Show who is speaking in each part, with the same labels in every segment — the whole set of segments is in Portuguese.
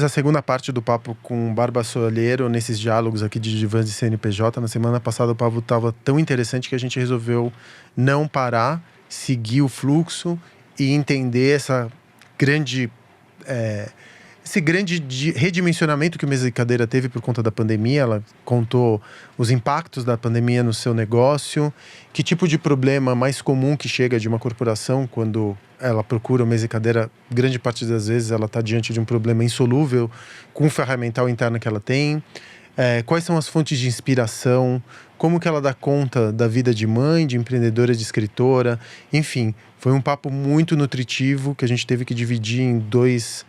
Speaker 1: a segunda parte do papo com o Barba Soleiro, nesses diálogos aqui de divãs de CNPJ. Na semana passada o papo estava tão interessante que a gente resolveu não parar, seguir o fluxo e entender esse grande redimensionamento que o Mesa de Cadeira teve por conta da pandemia. Ela contou os impactos da pandemia no seu negócio, que tipo de problema mais comum que chega de uma corporação quando ela procura o Mesa de Cadeira. Grande parte das vezes ela está diante de um problema insolúvel com o ferramental interno que ela tem. Quais são as fontes de inspiração, como que ela dá conta da vida de mãe, de empreendedora, de escritora. Enfim, foi um papo muito nutritivo que a gente teve que dividir em 2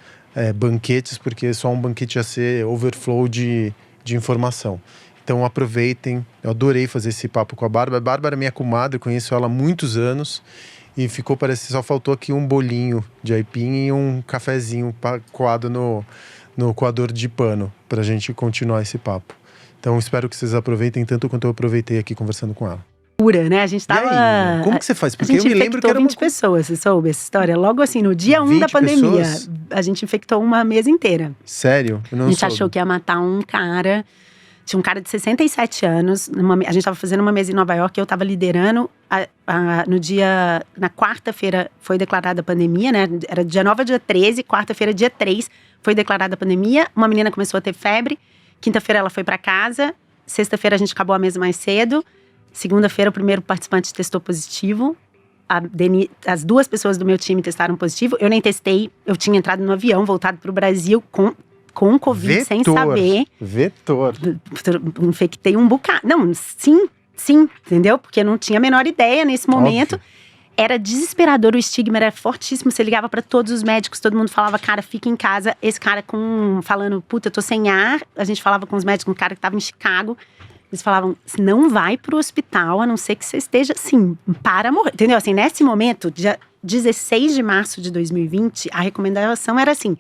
Speaker 1: banquetes, porque só um banquete ia ser overflow de informação. Então aproveitem, eu adorei fazer esse papo com a Bárbara. A Bárbara é minha comadre, conheço ela há muitos anos e parece que só faltou aqui um bolinho de aipim e um cafezinho coado no coador de pano pra gente continuar esse papo. Então espero que vocês aproveitem tanto quanto eu aproveitei aqui conversando com ela.
Speaker 2: Né? A gente tava…
Speaker 1: E aí, como que você faz? Porque
Speaker 2: eu me
Speaker 1: lembro que era
Speaker 2: 20 pessoas, você soube essa história? Logo assim, no dia 1 da pandemia,
Speaker 1: pessoas?
Speaker 2: A gente infectou uma mesa inteira.
Speaker 1: Sério? Eu não
Speaker 2: A gente
Speaker 1: soube.
Speaker 2: achou que ia matar um cara. Tinha um cara de 67 anos. A gente tava fazendo uma mesa em Nova York e eu tava liderando. Na quarta-feira foi declarada a pandemia, né? Era dia 9 a dia 13, quarta-feira, dia 3, foi declarada a pandemia. Uma menina começou a ter febre. Quinta-feira ela foi pra casa. Sexta-feira a gente acabou a mesa mais cedo. Segunda-feira, o primeiro participante testou positivo. As 2 pessoas do meu time testaram positivo. Eu nem testei. Eu tinha entrado no avião, voltado pro Brasil com Covid, sem saber.
Speaker 1: Vetor.
Speaker 2: Infectei um bocado. Não, sim, entendeu? Porque eu não tinha a menor ideia nesse momento.
Speaker 1: Óbvio.
Speaker 2: Era desesperador, o estigma era fortíssimo. Você ligava pra todos os médicos, todo mundo falava, cara, fica em casa. Esse cara falando, puta, eu tô sem ar. A gente falava com os médicos, um cara que tava em Chicago. Eles falavam, não vai pro hospital, a não ser que você esteja, assim, para morrer. Entendeu? Assim, nesse momento, dia 16 de março de 2020, a recomendação era assim,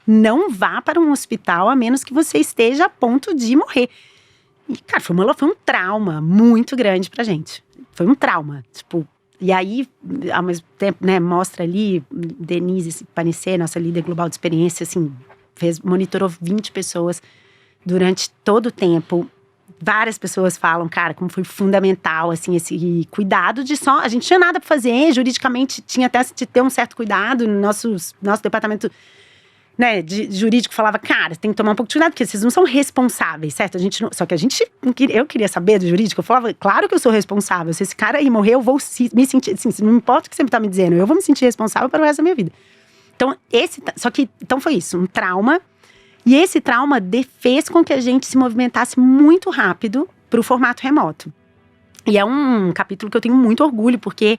Speaker 2: não vá para um hospital a menos que você esteja a ponto de morrer. E, cara, foi um trauma muito grande pra gente. Foi um trauma, tipo… E aí, ao mesmo tempo, né, mostra ali, Denise Panicê, nossa líder global de experiência, assim, monitorou 20 pessoas durante todo o tempo. Várias pessoas falam, cara, como foi fundamental, assim, esse cuidado de só… A gente não tinha nada pra fazer, juridicamente tinha até de ter um certo cuidado. Nosso departamento, né, de jurídico falava, cara, tem que tomar um pouco de cuidado, porque vocês não são responsáveis, certo? Só que eu queria saber do jurídico, eu falava, claro que eu sou responsável. Se esse cara aí morrer, eu vou me sentir, assim, não importa o que você tá me dizendo, eu vou me sentir responsável para o resto da minha vida. Então, então foi isso, um trauma. E esse trauma fez com que a gente se movimentasse muito rápido para o formato remoto. E é um capítulo que eu tenho muito orgulho, porque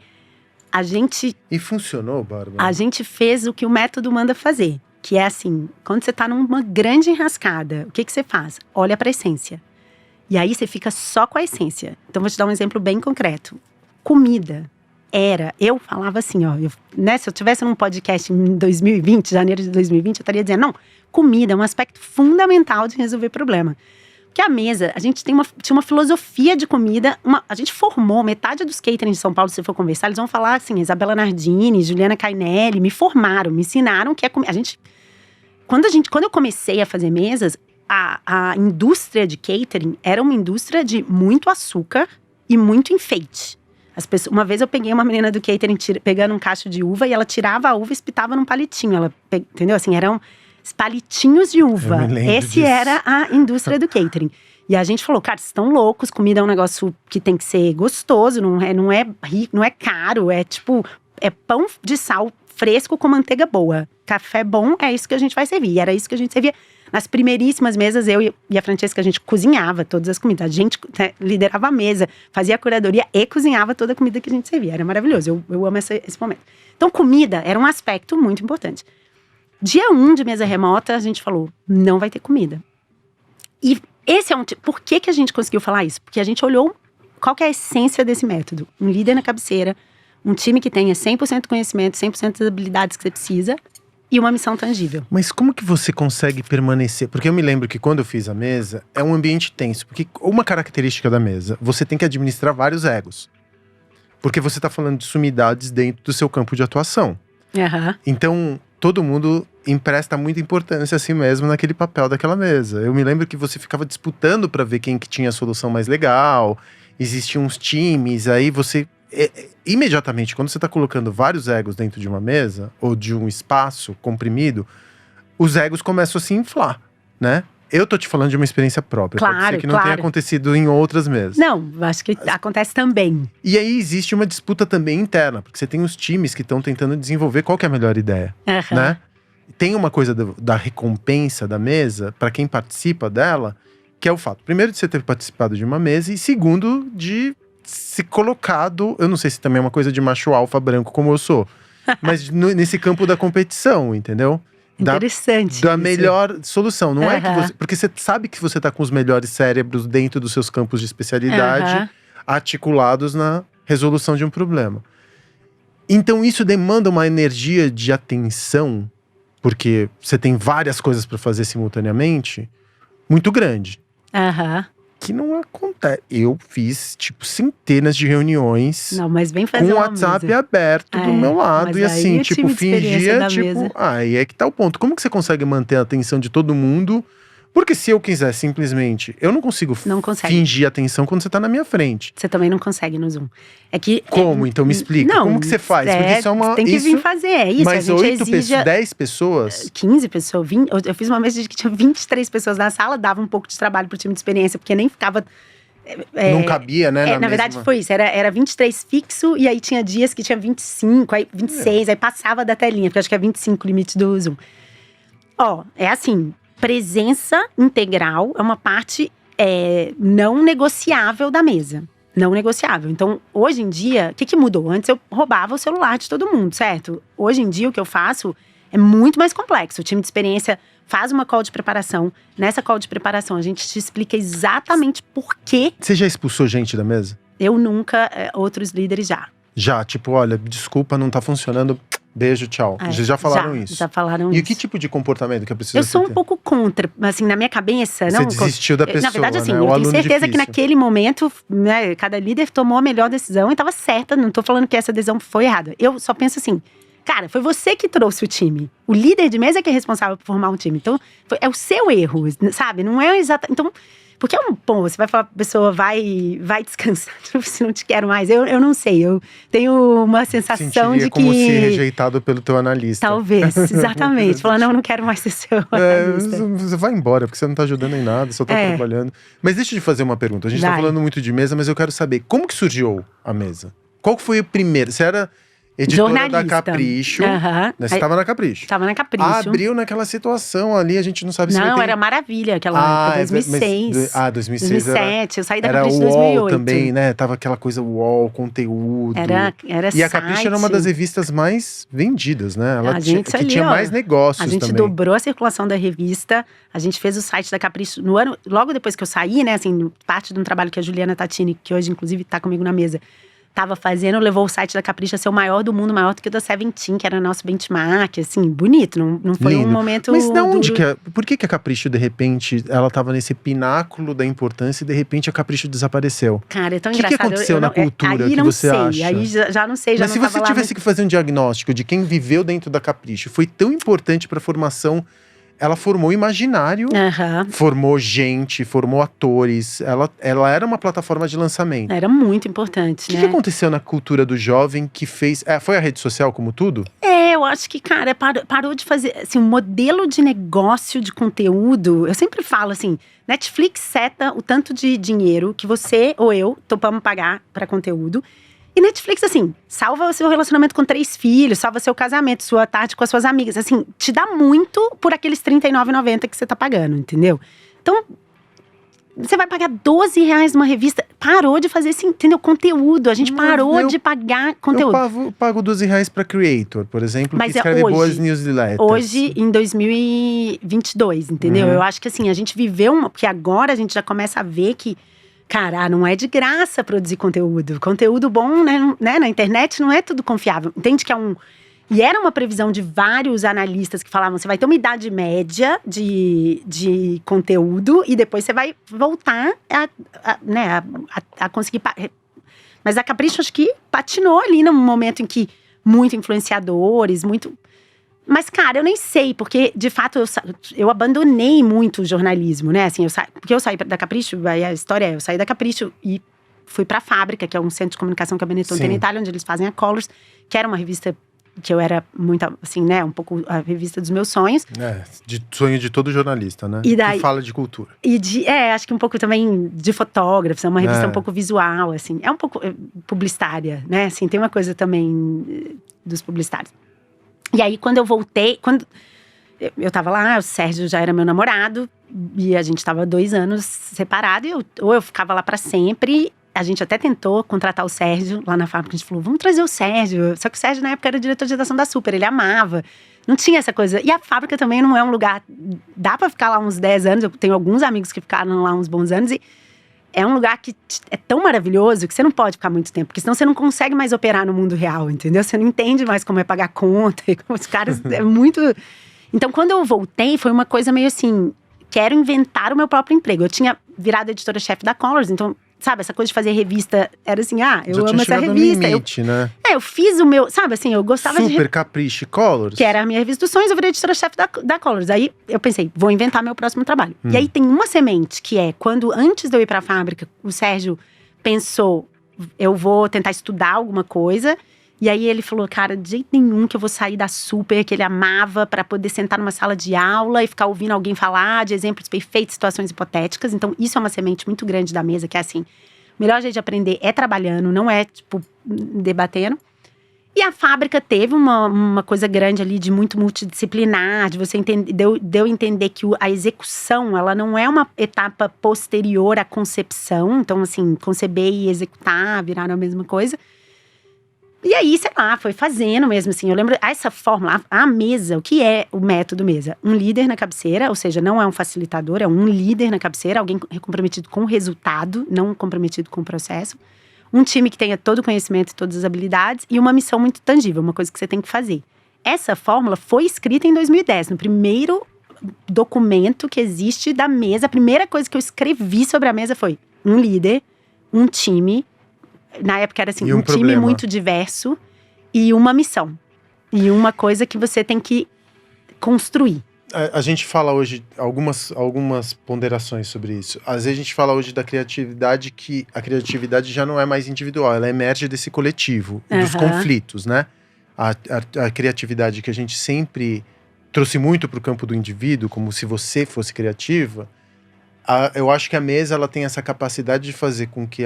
Speaker 2: a gente…
Speaker 1: E funcionou, Bárbara?
Speaker 2: A gente fez o que o método manda fazer. Que é assim, quando você tá numa grande enrascada, o que você faz? Olha pra essência. E aí você fica só com a essência. Então vou te dar um exemplo bem concreto. Comida. Eu falava assim, ó, se eu tivesse num podcast em 2020, janeiro de 2020, eu estaria dizendo, não, comida é um aspecto fundamental de resolver problema. Porque a mesa, a gente tinha uma filosofia de comida, a gente formou metade dos catering de São Paulo, se você for conversar, eles vão falar assim, Isabela Nardini, Juliana Cainelli, me formaram, me ensinaram que é comida. Quando eu comecei a fazer mesas, a indústria de catering era uma indústria de muito açúcar e muito enfeite. Uma vez eu peguei uma menina do catering pegando um cacho de uva e ela tirava a uva e espitava num palitinho. Entendeu? Assim, eram palitinhos de uva. Esse era a indústria do catering. E a gente falou, cara, vocês estão loucos, comida é um negócio que tem que ser gostoso, não é rico, não é caro, é pão de sal fresco com manteiga boa. Café bom, é isso que a gente vai servir. E era isso que a gente servia. Nas primeiríssimas mesas, eu e a Francesca, a gente cozinhava todas as comidas. A gente liderava a mesa, fazia a curadoria e cozinhava toda a comida que a gente servia. Era maravilhoso, eu amo esse momento. Então, comida era um aspecto muito importante. Dia 1 de mesa remota, a gente falou, não vai ter comida. E esse é por que a gente conseguiu falar isso? Porque a gente olhou qual que é a essência desse método. Um líder na cabeceira, um time que tenha 100% de conhecimento, 100% das habilidades que você precisa e uma missão tangível.
Speaker 1: Mas como que você consegue permanecer? Porque eu me lembro que quando eu fiz a mesa, é um ambiente tenso. Porque uma característica da mesa, você tem que administrar vários egos. Porque você está falando de sumidades dentro do seu campo de atuação.
Speaker 2: Uhum.
Speaker 1: Então, todo mundo empresta muita importância a si mesmo naquele papel daquela mesa. Eu me lembro que você ficava disputando para ver quem que tinha a solução mais legal. Existiam uns times, aí você… imediatamente, quando você tá colocando vários egos dentro de uma mesa, ou de um espaço comprimido, os egos começam a se inflar, né? Eu tô te falando de uma experiência própria. Pode ser que não tenha acontecido em outras mesas.
Speaker 2: Não, acho que acontece também.
Speaker 1: E aí existe uma disputa também interna, porque você tem os times que estão tentando desenvolver qual que é a melhor ideia, né? Tem uma coisa da recompensa da mesa, para quem participa dela, que é o fato, primeiro, de você ter participado de uma mesa, e segundo, de se colocado, eu não sei se também é uma coisa de macho alfa branco como eu sou, mas nesse campo da competição, entendeu?
Speaker 2: Interessante.
Speaker 1: Da melhor solução. Não é que você… Porque você sabe que você tá com os melhores cérebros dentro dos seus campos de especialidade, articulados na resolução de um problema. Então isso demanda uma energia de atenção, porque você tem várias coisas para fazer simultaneamente, muito grande. Que não acontece. Eu fiz, tipo, centenas de reuniões.
Speaker 2: Não, mas vem fazer
Speaker 1: com o WhatsApp aberto do meu lado. E assim, tipo, fingia, tipo… Aí é que tá o ponto. Como que você consegue manter a atenção de todo mundo? Porque se eu quiser simplesmente… Eu não consigo fingir atenção quando você tá na minha frente.
Speaker 2: Você também não consegue no Zoom. É que…
Speaker 1: Como? Então me explica.
Speaker 2: Não,
Speaker 1: como que você faz? Porque isso é uma…
Speaker 2: Tem que vir fazer, é isso.
Speaker 1: Mas 10 pessoas?
Speaker 2: 15 pessoas, 20… Eu fiz uma mesa que tinha 23 pessoas na sala. Dava um pouco de trabalho pro time de experiência, porque nem ficava…
Speaker 1: não cabia, né?
Speaker 2: Na verdade foi isso, era 23 fixo. E aí tinha dias que tinha 25, aí 26. Aí passava da telinha, porque acho que é 25 o limite do Zoom. Ó, é assim… Presença integral é uma parte não negociável da mesa. Não negociável. Então, hoje em dia, o que mudou? Antes eu roubava o celular de todo mundo, certo? Hoje em dia, o que eu faço é muito mais complexo. O time de experiência faz uma call de preparação. Nessa call de preparação, a gente te explica exatamente por quê.
Speaker 1: Você já expulsou gente da mesa?
Speaker 2: Eu nunca, outros líderes já.
Speaker 1: Já, tipo, olha, desculpa, não tá funcionando… Beijo, tchau. Vocês já falaram isso?
Speaker 2: Já falaram
Speaker 1: isso.
Speaker 2: E
Speaker 1: que tipo de comportamento que é preciso ter?
Speaker 2: Eu sou um pouco contra, assim, na minha cabeça…
Speaker 1: Você desistiu da pessoa,
Speaker 2: na verdade, assim,
Speaker 1: né?
Speaker 2: eu tenho certeza que naquele momento, né, cada líder tomou a melhor decisão e estava certa. Não tô falando que essa decisão foi errada. Eu só penso assim… Cara, foi você que trouxe o time. O líder de mesa é que é responsável por formar um time. Então, é o seu erro, sabe? Não é exatamente… Então… Porque você vai falar pra pessoa, vai descansar, se não te quero mais. Eu não sei, eu tenho uma sensação de que…
Speaker 1: como ser rejeitado pelo teu analista.
Speaker 2: Talvez, exatamente. Falar, não quero mais ser seu analista.
Speaker 1: Você vai embora, porque você não tá ajudando em nada, só tá trabalhando. Mas deixa eu te fazer uma pergunta. A gente tá falando muito de mesa, mas eu quero saber, como que surgiu a mesa? Qual foi o primeiro? Você era… editora da Capricho. Você estava na Capricho.
Speaker 2: Estava na Capricho.
Speaker 1: Abriu naquela situação ali, a gente não sabe se
Speaker 2: Não, era maravilha aquela época, 2006.
Speaker 1: 2007.
Speaker 2: Eu saí da Capricho em 2008.
Speaker 1: UOL também, né? Tava aquela coisa UOL, conteúdo.
Speaker 2: Era
Speaker 1: E a Capricho era uma das revistas mais vendidas, né? Ela
Speaker 2: que
Speaker 1: tinha mais negócios também.
Speaker 2: A gente dobrou a circulação da revista. A gente fez o site da Capricho no ano… Logo depois que eu saí, né? Assim, parte de um trabalho que a Juliana Tatini, que hoje inclusive tá comigo na mesa, tava fazendo, levou o site da Capricho a ser o maior do mundo, maior do que o da Seventeen, que era nosso benchmark, assim, bonito, não foi um momento…
Speaker 1: Mas de onde por que a Capricho, de repente, ela tava nesse pináculo da importância e de repente a Capricho desapareceu?
Speaker 2: Cara, é tão engraçado.
Speaker 1: O que aconteceu na cultura
Speaker 2: aí
Speaker 1: que você acha?
Speaker 2: Aí já não sei, já
Speaker 1: Mas
Speaker 2: não
Speaker 1: se você tivesse que fazer um diagnóstico de quem viveu dentro da Capricho, foi tão importante pra formação… Ela formou imaginário, formou gente, formou atores. Ela era uma plataforma de lançamento.
Speaker 2: Era muito importante,
Speaker 1: né? O que aconteceu na cultura do jovem que fez… foi a rede social como tudo?
Speaker 2: Eu acho que, cara, parou de fazer… Assim, um modelo de negócio de conteúdo… Eu sempre falo assim, Netflix seta o tanto de dinheiro que você ou eu topamos pagar pra conteúdo. E Netflix, assim, salva o seu relacionamento com 3 filhos, salva seu casamento, sua tarde com as suas amigas. Assim, te dá muito por aqueles R$39,90 que você tá pagando, entendeu? Então, você vai pagar R$12 numa revista. Parou de fazer esse, entendeu? Conteúdo. A gente parou de pagar conteúdo.
Speaker 1: Eu pago R$12 pra creator, por exemplo,
Speaker 2: mas
Speaker 1: que escreve boas newsletters.
Speaker 2: Hoje, em 2022, entendeu? Eu acho que assim, a gente viveu porque agora a gente já começa a ver que… Cara, não é de graça produzir conteúdo. Conteúdo bom, né, na internet não é tudo confiável. Entende que é um… E era uma previsão de vários analistas que falavam, você vai ter uma idade média de conteúdo e depois você vai voltar a conseguir… Mas a Capricho, acho que patinou ali num momento em que muito influenciadores, Mas, cara, eu nem sei, porque, de fato, eu abandonei muito o jornalismo, né? Assim, porque eu saí da Capricho, aí a história é, eu saí da Capricho e fui pra Fábrica, que é um centro de comunicação que a Benetton tem na Itália, onde eles fazem a Colors, que era uma revista que eu era muito, assim, né? Um pouco a revista dos meus sonhos.
Speaker 1: De sonho de todo jornalista, né?
Speaker 2: E daí,
Speaker 1: que fala de cultura.
Speaker 2: Acho que um pouco também de fotógrafos, é uma revista um pouco visual, assim. É um pouco publicitária, né? Assim, tem uma coisa também dos publicitários. E aí, quando eu voltei, quando eu tava lá, o Sérgio já era meu namorado, e a gente tava 2 anos separados, ou eu ficava lá pra sempre. A gente até tentou contratar o Sérgio lá na fábrica, a gente falou, vamos trazer o Sérgio. Só que o Sérgio, na época, era diretor de redação da Super, ele amava. Não tinha essa coisa. E a fábrica também não é um lugar… Dá pra ficar lá uns 10 anos, eu tenho alguns amigos que ficaram lá uns bons anos, e é um lugar que é tão maravilhoso que você não pode ficar muito tempo, porque senão você não consegue mais operar no mundo real, entendeu? Você não entende mais como é pagar conta, e como os caras… é muito… Então, quando eu voltei, foi uma coisa meio assim, quero inventar o meu próprio emprego. Eu tinha virado editora-chefe da Colors, então… Sabe, essa coisa de fazer revista, era assim, eu amo essa revista.
Speaker 1: Limite, né?
Speaker 2: Eu fiz o meu, sabe assim, eu gostava de…
Speaker 1: Super Capricho Colors.
Speaker 2: Que era a minha revista dos sonhos, eu virei editora-chefe da Colors. Aí eu pensei, vou inventar meu próximo trabalho. E aí tem uma semente, que é, quando antes de eu ir pra fábrica, o Sérgio pensou, eu vou tentar estudar alguma coisa. E aí ele falou, cara, de jeito nenhum que eu vou sair da Super, que ele amava, pra poder sentar numa sala de aula e ficar ouvindo alguém falar de exemplos perfeitos, situações hipotéticas. Então isso é uma semente muito grande da mesa, que é assim, o melhor jeito de aprender é trabalhando, não é, tipo, debatendo. E a fábrica teve uma coisa grande ali de muito multidisciplinar, de você entender, deu entender que a execução, ela não é uma etapa posterior à concepção. Então, assim, conceber e executar viraram a mesma coisa. E aí, sei lá, foi fazendo mesmo, assim. Eu lembro, essa fórmula, a mesa, o que é o método mesa? Um líder na cabeceira, ou seja, não é um facilitador, é um líder na cabeceira, alguém comprometido com o resultado, não comprometido com o processo. Um time que tenha todo o conhecimento e todas as habilidades e uma missão muito tangível, uma coisa que você tem que fazer. Essa fórmula foi escrita em 2010, no primeiro documento que existe da mesa. A primeira coisa que eu escrevi sobre a mesa foi um líder, um time… Na época era assim, um time muito diverso e uma missão. E uma coisa que você tem que construir.
Speaker 1: A gente fala hoje, algumas ponderações sobre isso. Às vezes a gente fala hoje da criatividade, que a criatividade já não é mais individual, ela emerge desse coletivo, dos conflitos, né? A criatividade que a gente sempre trouxe muito para o campo do indivíduo, como se você fosse criativa, eu acho que a mesa ela tem essa capacidade de fazer com que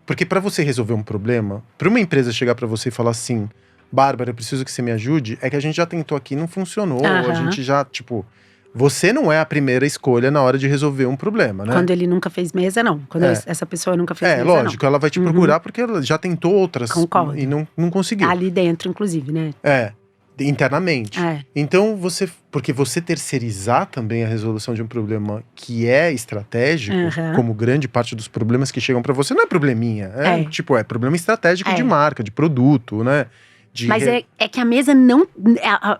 Speaker 1: Porque para você resolver um problema, para uma empresa chegar para você e falar assim, Bárbara, eu preciso que você me ajude, é que a gente já tentou aqui, não funcionou, a gente já, tipo… Você não é a primeira escolha na hora de resolver um problema, né?
Speaker 2: Quando ele nunca fez mesa, não. Quando essa pessoa nunca fez mesa,
Speaker 1: lógico,
Speaker 2: não.
Speaker 1: Ela vai te procurar porque ela já tentou outras.
Speaker 2: Concordo.
Speaker 1: E não conseguiu.
Speaker 2: Ali dentro, inclusive, né?
Speaker 1: Internamente. Então, porque você terceirizar também a resolução de um problema que é estratégico, como grande parte dos problemas que chegam para você, não é probleminha. É problema estratégico de marca, de produto, né?
Speaker 2: Mas é que a mesa não…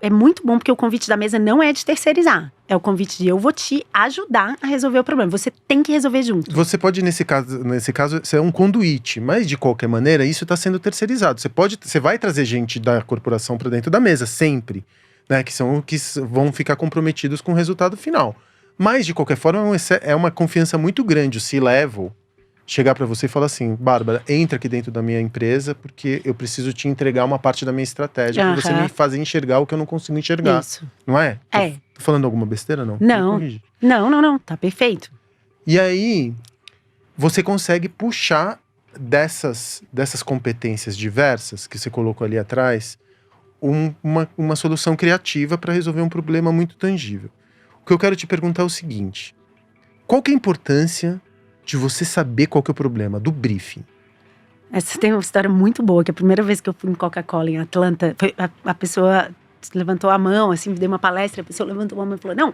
Speaker 2: É muito bom, porque o convite da mesa não é de terceirizar. É o convite de eu vou te ajudar a resolver o problema. Você tem que resolver junto. Você
Speaker 1: pode, nesse caso, ser um conduíte. Mas, de qualquer maneira, isso está sendo terceirizado. Você vai trazer gente da corporação para dentro da mesa, sempre. Né, que vão ficar comprometidos com o resultado final. Mas, de qualquer forma, é uma confiança muito grande. O C-level chegar para você e falar assim, Bárbara, entra aqui dentro da minha empresa, porque eu preciso te entregar uma parte da minha estratégia, para você me fazer enxergar o que eu não consigo enxergar. Isso. Não é? Tô falando alguma besteira, não?
Speaker 2: Não, tá perfeito.
Speaker 1: E aí, você consegue puxar dessas competências diversas que você colocou ali atrás, uma solução criativa para resolver um problema muito tangível. O que eu quero te perguntar é o seguinte, qual que é a importância de você saber qual que é o problema, do briefing?
Speaker 2: Essa tem uma história muito boa, que a primeira vez que eu fui em Coca-Cola, em Atlanta, a pessoa levantou a mão, assim, dei uma palestra, a pessoa levantou a mão e falou, não,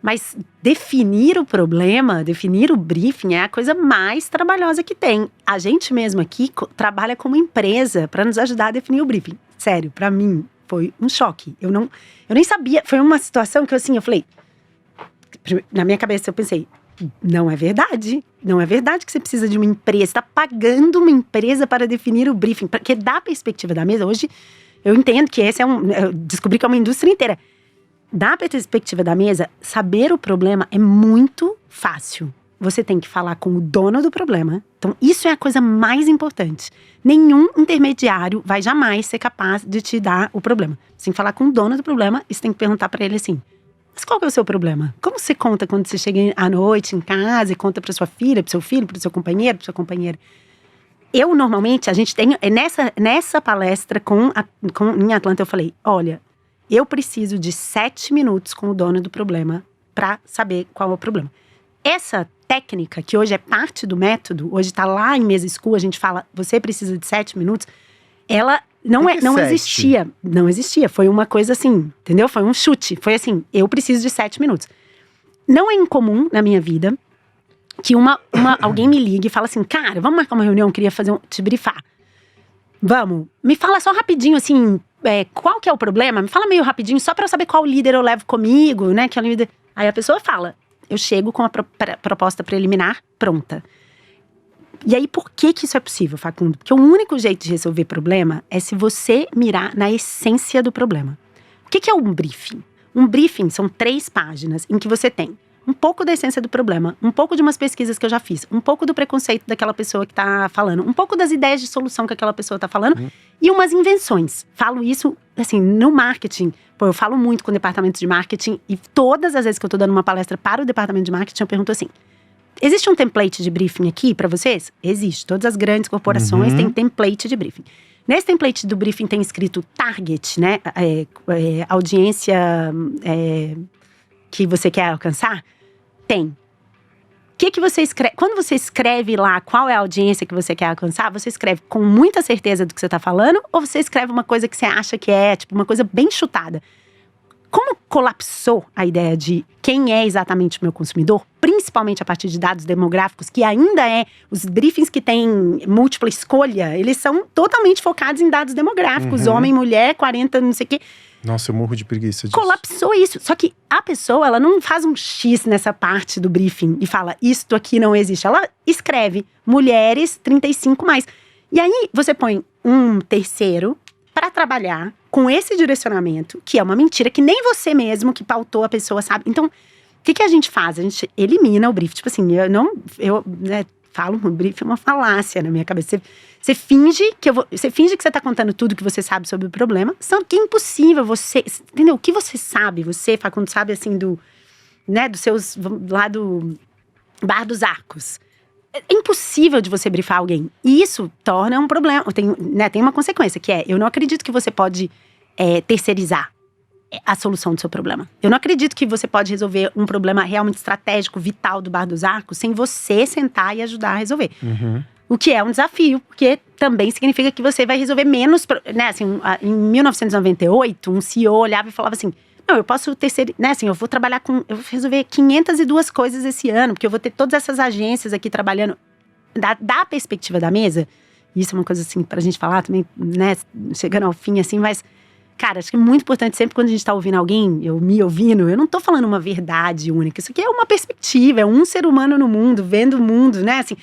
Speaker 2: mas definir o problema, definir o briefing é a coisa mais trabalhosa que tem. A gente mesmo aqui trabalha como empresa para nos ajudar a definir o briefing. Sério, para mim foi um choque. Eu nem sabia, foi uma situação que eu falei, na minha cabeça eu pensei, não é verdade. Não é verdade que você precisa de uma empresa. Você está pagando uma empresa para definir o briefing. Porque da perspectiva da mesa, hoje Eu entendo que eu descobri que é uma indústria inteira. Da perspectiva da mesa, saber o problema é muito fácil. Você tem que falar com o dono do problema. Então, isso é a coisa mais importante. Nenhum intermediário vai jamais ser capaz de te dar o problema. Você tem que falar com o dono do problema e você tem que perguntar para ele assim: mas qual que é o seu problema? Como você conta quando você chega à noite em casa e conta para sua filha, para seu filho, para seu companheiro, para sua companheira? Eu, normalmente, a gente tem… Nessa palestra em Atlanta, eu falei: olha, eu preciso de 7 minutos com o dono do problema para saber qual é o problema. Essa técnica, que hoje é parte do método, hoje está lá em Mesa School, a gente fala, você precisa de 7 minutos, ela não existia. Não existia, foi uma coisa assim, entendeu? Foi um chute, foi assim, eu preciso de 7 minutos. Não é incomum na minha vida que alguém me ligue e fala assim: cara, vamos marcar uma reunião, eu queria te brifar. Vamos, me fala só rapidinho assim, qual que é o problema? Me fala meio rapidinho, só para eu saber qual líder eu levo comigo, né? Que é o líder. Aí a pessoa fala, eu chego com a proposta preliminar pronta. E aí, por que isso é possível, Facundo? Porque o único jeito de resolver problema é se você mirar na essência do problema. O que é um briefing? Um briefing são 3 páginas em que você tem um pouco da essência do problema, um pouco de umas pesquisas que eu já fiz, um pouco do preconceito daquela pessoa que tá falando, um pouco das ideias de solução que aquela pessoa tá falando e umas invenções. Falo isso, assim, no marketing. Pô, eu falo muito com o departamento de marketing e todas as vezes que eu tô dando uma palestra para o departamento de marketing, eu pergunto assim: existe um template de briefing aqui para vocês? Existe. Todas as grandes corporações têm template de briefing. Nesse template do briefing tem escrito target, né? Audiência que você quer alcançar? Tem. O que você escreve? Quando você escreve lá qual é a audiência que você quer alcançar, você escreve com muita certeza do que você está falando? Ou você escreve uma coisa que você acha que é, tipo, uma coisa bem chutada? Como colapsou a ideia de quem é exatamente o meu consumidor, principalmente a partir de dados demográficos, que ainda os briefings que têm múltipla escolha, eles são totalmente focados em dados demográficos, homem, mulher, 40, não sei o quê.
Speaker 1: Nossa, eu morro de preguiça disso.
Speaker 2: Colapsou isso. Só que a pessoa, ela não faz um X nessa parte do briefing e fala, isto aqui não existe. Ela escreve, mulheres 35 mais. E aí, você põe um terceiro para trabalhar com esse direcionamento, que é uma mentira, que nem você mesmo que pautou a pessoa sabe. Então, o que a gente faz? A gente elimina o briefing. Tipo assim, falo, um briefing é uma falácia na minha cabeça. Você finge que você tá contando tudo que você sabe sobre o problema, só que é impossível você… Entendeu? O que você sabe, Facundo, sabe assim dos seus… lá do Bar dos Arcos. É impossível de você brifar alguém. E isso torna um problema. Tem uma consequência, que eu não acredito que você pode terceirizar a solução do seu problema. Eu não acredito que você pode resolver um problema realmente estratégico, vital do Bar dos Arcos, sem você sentar e ajudar a resolver. O que é um desafio, porque também significa que você vai resolver menos… Né, assim, em 1998, um CEO olhava e falava assim… Não, eu posso terceirizar, assim, eu vou resolver 502 coisas esse ano, porque eu vou ter todas essas agências aqui trabalhando. Da perspectiva da mesa, isso é uma coisa assim, pra gente falar também, né, chegando ao fim assim, mas… Cara, acho que é muito importante sempre quando a gente tá ouvindo alguém, eu não tô falando uma verdade única. Isso aqui é uma perspectiva, é um ser humano no mundo, vendo o mundo, né, assim…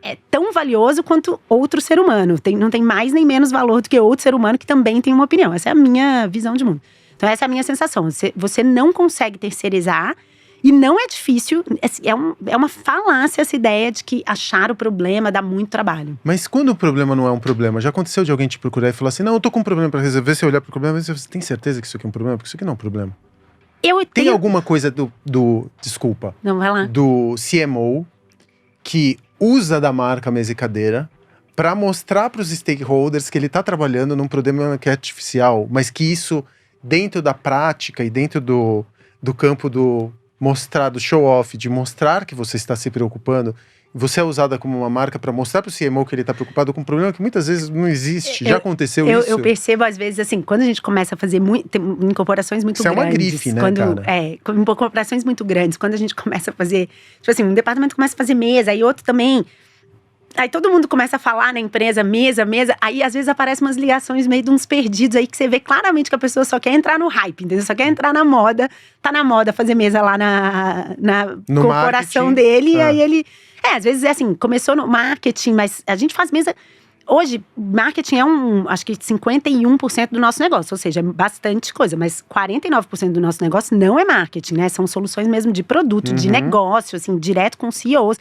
Speaker 2: É tão valioso quanto outro ser humano. Não tem mais nem menos valor do que outro ser humano que também tem uma opinião. Essa é a minha visão de mundo. Então essa é a minha sensação. Você não consegue terceirizar e não é difícil. É uma falácia essa ideia de que achar o problema dá muito trabalho.
Speaker 1: Mas quando o problema não é um problema, já aconteceu de alguém te procurar e falar assim: não, eu tô com um problema pra resolver, você olhar pro problema, mas você tem certeza que isso aqui é um problema? Porque isso aqui não é um problema. Tem alguma coisa desculpa.
Speaker 2: Não, vai lá.
Speaker 1: Do CMO que usa da marca Mesa e Cadeira para mostrar para os stakeholders que ele está trabalhando num problema que é artificial, mas que isso, dentro da prática e dentro do campo do show-off, de mostrar que você está se preocupando, você é usada como uma marca para mostrar para o CMO que ele está preocupado com um problema que muitas vezes não existe. Já aconteceu isso?
Speaker 2: Eu percebo, às vezes, assim, quando a gente começa a fazer em corporações muito grandes…
Speaker 1: Isso é uma grife, né, cara?
Speaker 2: Em corporações muito grandes, quando a gente começa a fazer… Tipo assim, um departamento começa a fazer mesa, aí outro também… Aí todo mundo começa a falar na empresa, mesa, aí às vezes aparecem umas ligações meio de uns perdidos aí que você vê claramente que a pessoa só quer entrar no hype, entendeu? Só quer entrar na moda, tá na moda fazer mesa lá na corporação dele, e aí ele… às vezes é assim, começou no marketing, mas a gente faz mesa… Hoje, marketing é acho que 51% do nosso negócio, ou seja, é bastante coisa, mas 49% do nosso negócio não é marketing, né? São soluções mesmo de produto, de negócio, assim, direto com CEOs.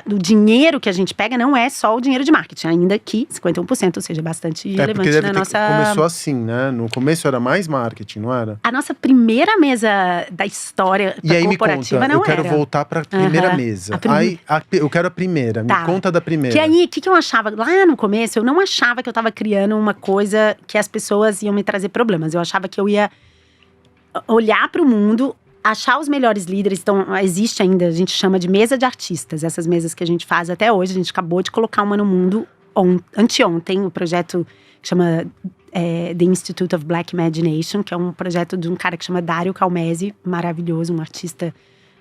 Speaker 2: O dinheiro que a gente pega não é só o dinheiro de marketing, ainda que 51%, ou seja, bastante relevante na nossa…
Speaker 1: Começou assim, né? No começo era mais marketing, não era?
Speaker 2: A nossa primeira mesa da história corporativa não era.
Speaker 1: Eu quero voltar para a primeira mesa. Eu quero a primeira, me conta da primeira.
Speaker 2: Que aí, o que eu achava? Lá no começo, eu não achava que eu estava criando uma coisa que as pessoas iam me trazer problemas. Eu achava que eu ia olhar para o mundo… achar os melhores líderes. Então, existe ainda, a gente chama de mesa de artistas. Essas mesas que a gente faz até hoje. A gente acabou de colocar uma no mundo anteontem. O projeto que chama The Institute of Black Imagination, que é um projeto de um cara que chama Dario Calmese, maravilhoso, um artista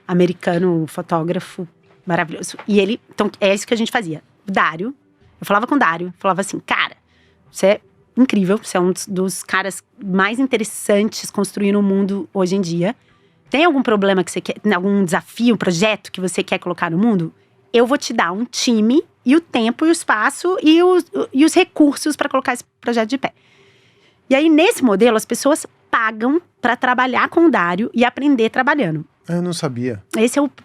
Speaker 2: americano, fotógrafo, maravilhoso. E ele, então, é isso que a gente fazia. Dario, eu falava com o Dario, falava assim, cara, você é incrível, você é um dos caras mais interessantes construindo o mundo hoje em dia. Tem algum problema que você quer, algum desafio, projeto que você quer colocar no mundo? Eu vou te dar um time e o tempo e o espaço e os recursos para colocar esse projeto de pé. E aí, nesse modelo, as pessoas pagam para trabalhar com o Dario e aprender trabalhando.
Speaker 1: Eu não sabia.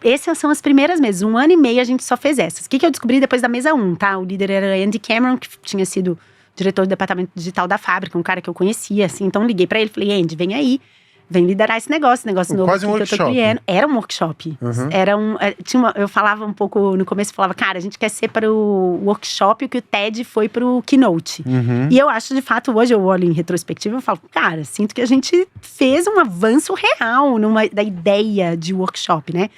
Speaker 2: Essas são as primeiras mesas. 1 ano e meio a gente só fez essas. O que eu descobri depois da mesa 1, tá? O líder era Andy Cameron, que tinha sido diretor do departamento digital da fábrica, um cara que eu conhecia, assim. Então, liguei para ele e falei, Andy, vem aí. Vem liderar esse negócio novo
Speaker 1: quase
Speaker 2: que eu tô criando. Era um workshop. Era eu falava um pouco, no começo eu falava, cara, a gente quer ser para o workshop o que o TED foi pro Keynote. E eu acho, de fato, hoje eu olho em retrospectiva e falo, cara, sinto que a gente fez um avanço real da ideia de workshop, né?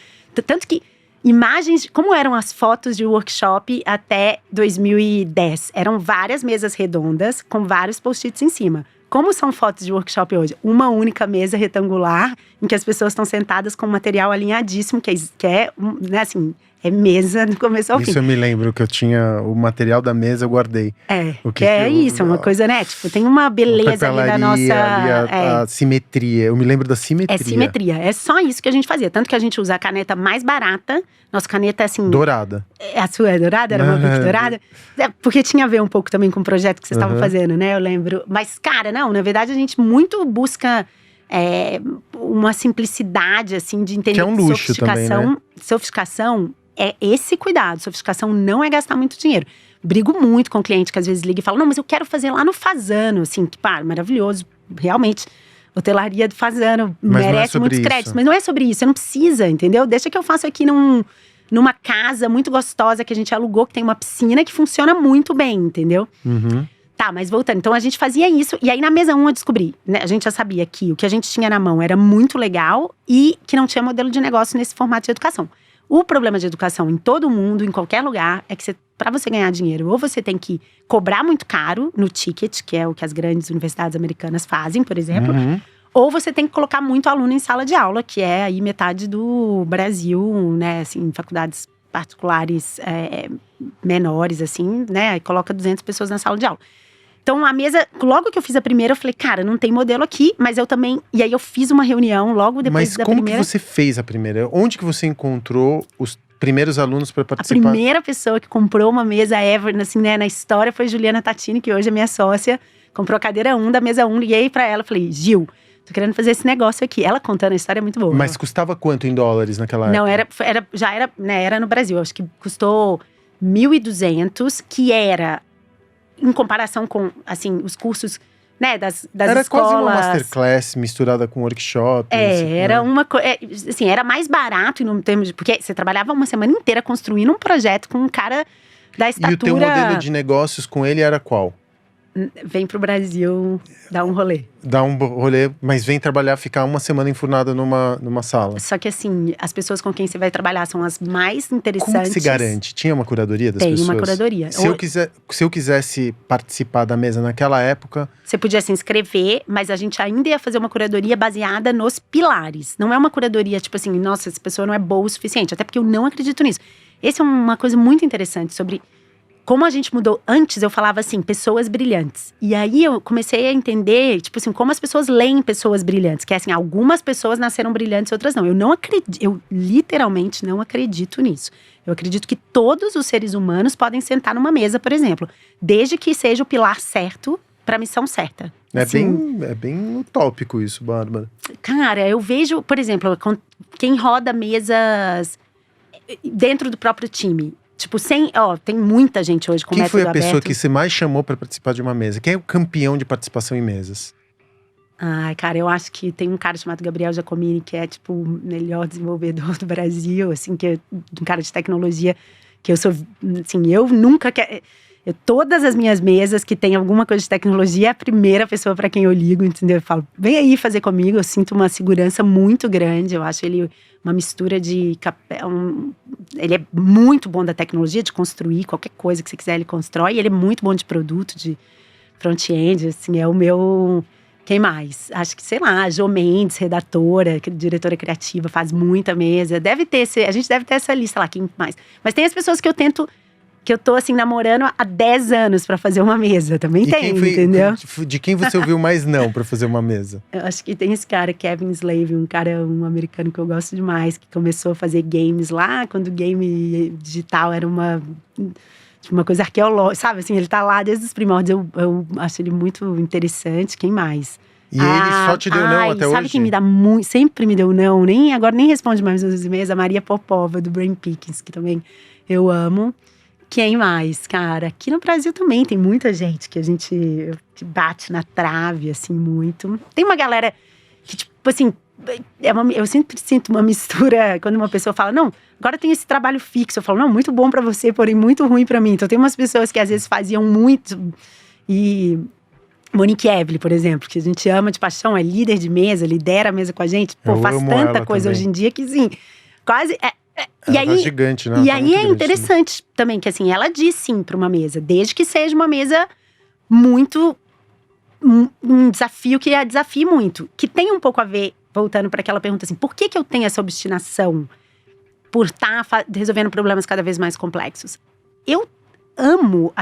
Speaker 2: Tanto que imagens, como eram as fotos de workshop até 2010? Eram várias mesas redondas com vários post-its em cima. Como são fotos de workshop hoje? Uma única mesa retangular, em que as pessoas estão sentadas com um material alinhadíssimo, que é né, assim, é mesa do começo ao fim.
Speaker 1: Isso eu me lembro, que eu tinha o material da mesa, eu guardei.
Speaker 2: É uma coisa, né? Tipo, tem uma beleza ali da nossa…
Speaker 1: a simetria, eu me lembro da simetria.
Speaker 2: É simetria, é só isso que a gente fazia. Tanto que a gente usa a caneta mais barata, nossa caneta é assim…
Speaker 1: dourada.
Speaker 2: A sua é dourada? Era uma Bic dourada? Porque tinha a ver um pouco também com o projeto que vocês estavam fazendo, né? Eu lembro. Mas, cara, não, na verdade a gente muito busca… uma simplicidade, assim, de entender.
Speaker 1: Que é um luxo também, né?
Speaker 2: Sofisticação é esse cuidado. Sofisticação não é gastar muito dinheiro. Brigo muito com o cliente que às vezes liga e fala, não, mas eu quero fazer lá no Fazano, assim, que, pá, maravilhoso, realmente. Hotelaria do Fazano merece muitos créditos, mas não é sobre isso, você não precisa, entendeu? Deixa que eu faço aqui numa casa muito gostosa que a gente alugou, que tem uma piscina que funciona muito bem, entendeu? Tá, mas voltando, então a gente fazia isso, e aí na mesa 1 eu descobri, né, a gente já sabia que o que a gente tinha na mão era muito legal e que não tinha modelo de negócio nesse formato de educação. O problema de educação em todo mundo, em qualquer lugar, é que para você ganhar dinheiro, ou você tem que cobrar muito caro no ticket, que é o que as grandes universidades americanas fazem, por exemplo, ou você tem que colocar muito aluno em sala de aula, que é aí metade do Brasil, né, assim, faculdades particulares menores, assim, né, e coloca 200 pessoas na sala de aula. Então, a mesa, logo que eu fiz a primeira, eu falei, cara, não tem modelo aqui, mas eu também… E aí, eu fiz uma reunião logo depois da primeira. Mas
Speaker 1: como que você fez a primeira? Onde que você encontrou os primeiros alunos para participar?
Speaker 2: A primeira pessoa que comprou uma mesa ever, assim, né, na história, foi Juliana Tatini, que hoje é minha sócia. Comprou a cadeira 1 da mesa 1, liguei pra ela, falei, Gil, tô querendo fazer esse negócio aqui. Ela contando a história é muito boa.
Speaker 1: Mas custava quanto em dólares naquela época?
Speaker 2: Não, era no Brasil. Acho que custou 1.200, que era… Em comparação com, assim, os cursos, né, das escolas…
Speaker 1: Era quase uma masterclass misturada com workshop.
Speaker 2: Era uma coisa… assim, era mais barato em termos de… Porque você trabalhava uma semana inteira construindo um projeto com um cara da estatura…
Speaker 1: E o teu modelo de negócios com ele era qual?
Speaker 2: Vem pro Brasil dar um rolê.
Speaker 1: Dá um rolê, mas vem trabalhar, ficar uma semana enfurnada numa sala.
Speaker 2: Só que assim, as pessoas com quem você vai trabalhar são as mais interessantes.
Speaker 1: Como que se garante? Tinha uma curadoria das pessoas?
Speaker 2: Tem uma curadoria.
Speaker 1: Se eu quisesse participar da mesa naquela época…
Speaker 2: Você podia se inscrever, mas a gente ainda ia fazer uma curadoria baseada nos pilares. Não é uma curadoria tipo assim, nossa, essa pessoa não é boa o suficiente. Até porque eu não acredito nisso. Essa é uma coisa muito interessante sobre… Como a gente mudou, antes eu falava assim, pessoas brilhantes. E aí eu comecei a entender, tipo assim, como as pessoas leem pessoas brilhantes. Que é assim, algumas pessoas nasceram brilhantes, outras não. Eu literalmente não acredito nisso. Eu acredito que todos os seres humanos podem sentar numa mesa, por exemplo, desde que seja o pilar certo para a missão certa.
Speaker 1: É bem utópico isso, Bárbara.
Speaker 2: Cara, eu vejo, por exemplo, quem roda mesas dentro do próprio time. Tipo, tem muita gente hoje com
Speaker 1: Quem
Speaker 2: método
Speaker 1: foi a pessoa
Speaker 2: aberto.
Speaker 1: que você mais chamou para participar de uma mesa? Quem é o campeão de participação em mesas?
Speaker 2: Ai, cara, eu acho que tem um cara chamado Gabriel Giacomini, que é, tipo, o melhor desenvolvedor do Brasil, assim, que é um cara de tecnologia, que eu sou, assim, eu nunca quero… Todas as minhas mesas que tem alguma coisa de tecnologia, é a primeira pessoa para quem eu ligo, entendeu? Eu falo, vem aí fazer comigo, eu sinto uma segurança muito grande, eu acho ele uma mistura de… ele é muito bom da tecnologia, de construir qualquer coisa que você quiser, ele constrói, e ele é muito bom de produto, de front-end, assim, é o meu… Quem mais? Acho que, sei lá, a Jo Mendes, redatora, diretora criativa, faz muita mesa. A gente deve ter essa lista lá, quem mais? Mas tem as pessoas que eu tô assim, namorando há 10 anos pra fazer uma mesa. Também tem, entendeu?
Speaker 1: De quem você ouviu mais não pra fazer uma mesa?
Speaker 2: Eu acho que tem esse cara, Kevin Slave, um americano que eu gosto demais, que começou a fazer games lá, quando o game digital era uma coisa arqueológica, sabe? Assim, ele tá lá desde os primórdios. Eu acho ele muito interessante. Quem mais?
Speaker 1: E ele só te deu não até hoje?
Speaker 2: Sabe quem me dá sempre me deu não? Agora nem responde mais nos e-mails. A Maria Popova, do Brain Pickings, que também eu amo. Quem mais, cara? Aqui no Brasil também tem muita gente que a gente bate na trave, assim, muito. Tem uma galera que, tipo assim… eu sempre sinto uma mistura quando uma pessoa fala, não, agora tem esse trabalho fixo. Eu falo, não, muito bom pra você, porém muito ruim pra mim. Então tem umas pessoas que às vezes faziam muito. E Monique Evely, por exemplo, que a gente ama de paixão, é líder de mesa, lidera a mesa com a gente. Pô, faz tanta coisa também hoje em dia que sim, quase…
Speaker 1: E aí, gigante, né?
Speaker 2: E aí é interessante também, que assim, ela diz sim pra uma mesa, desde que seja uma mesa muito… um desafio que a desafie muito. Que tem um pouco a ver, voltando para aquela pergunta assim, por que eu tenho essa obstinação por estar resolvendo problemas cada vez mais complexos? Eu amo…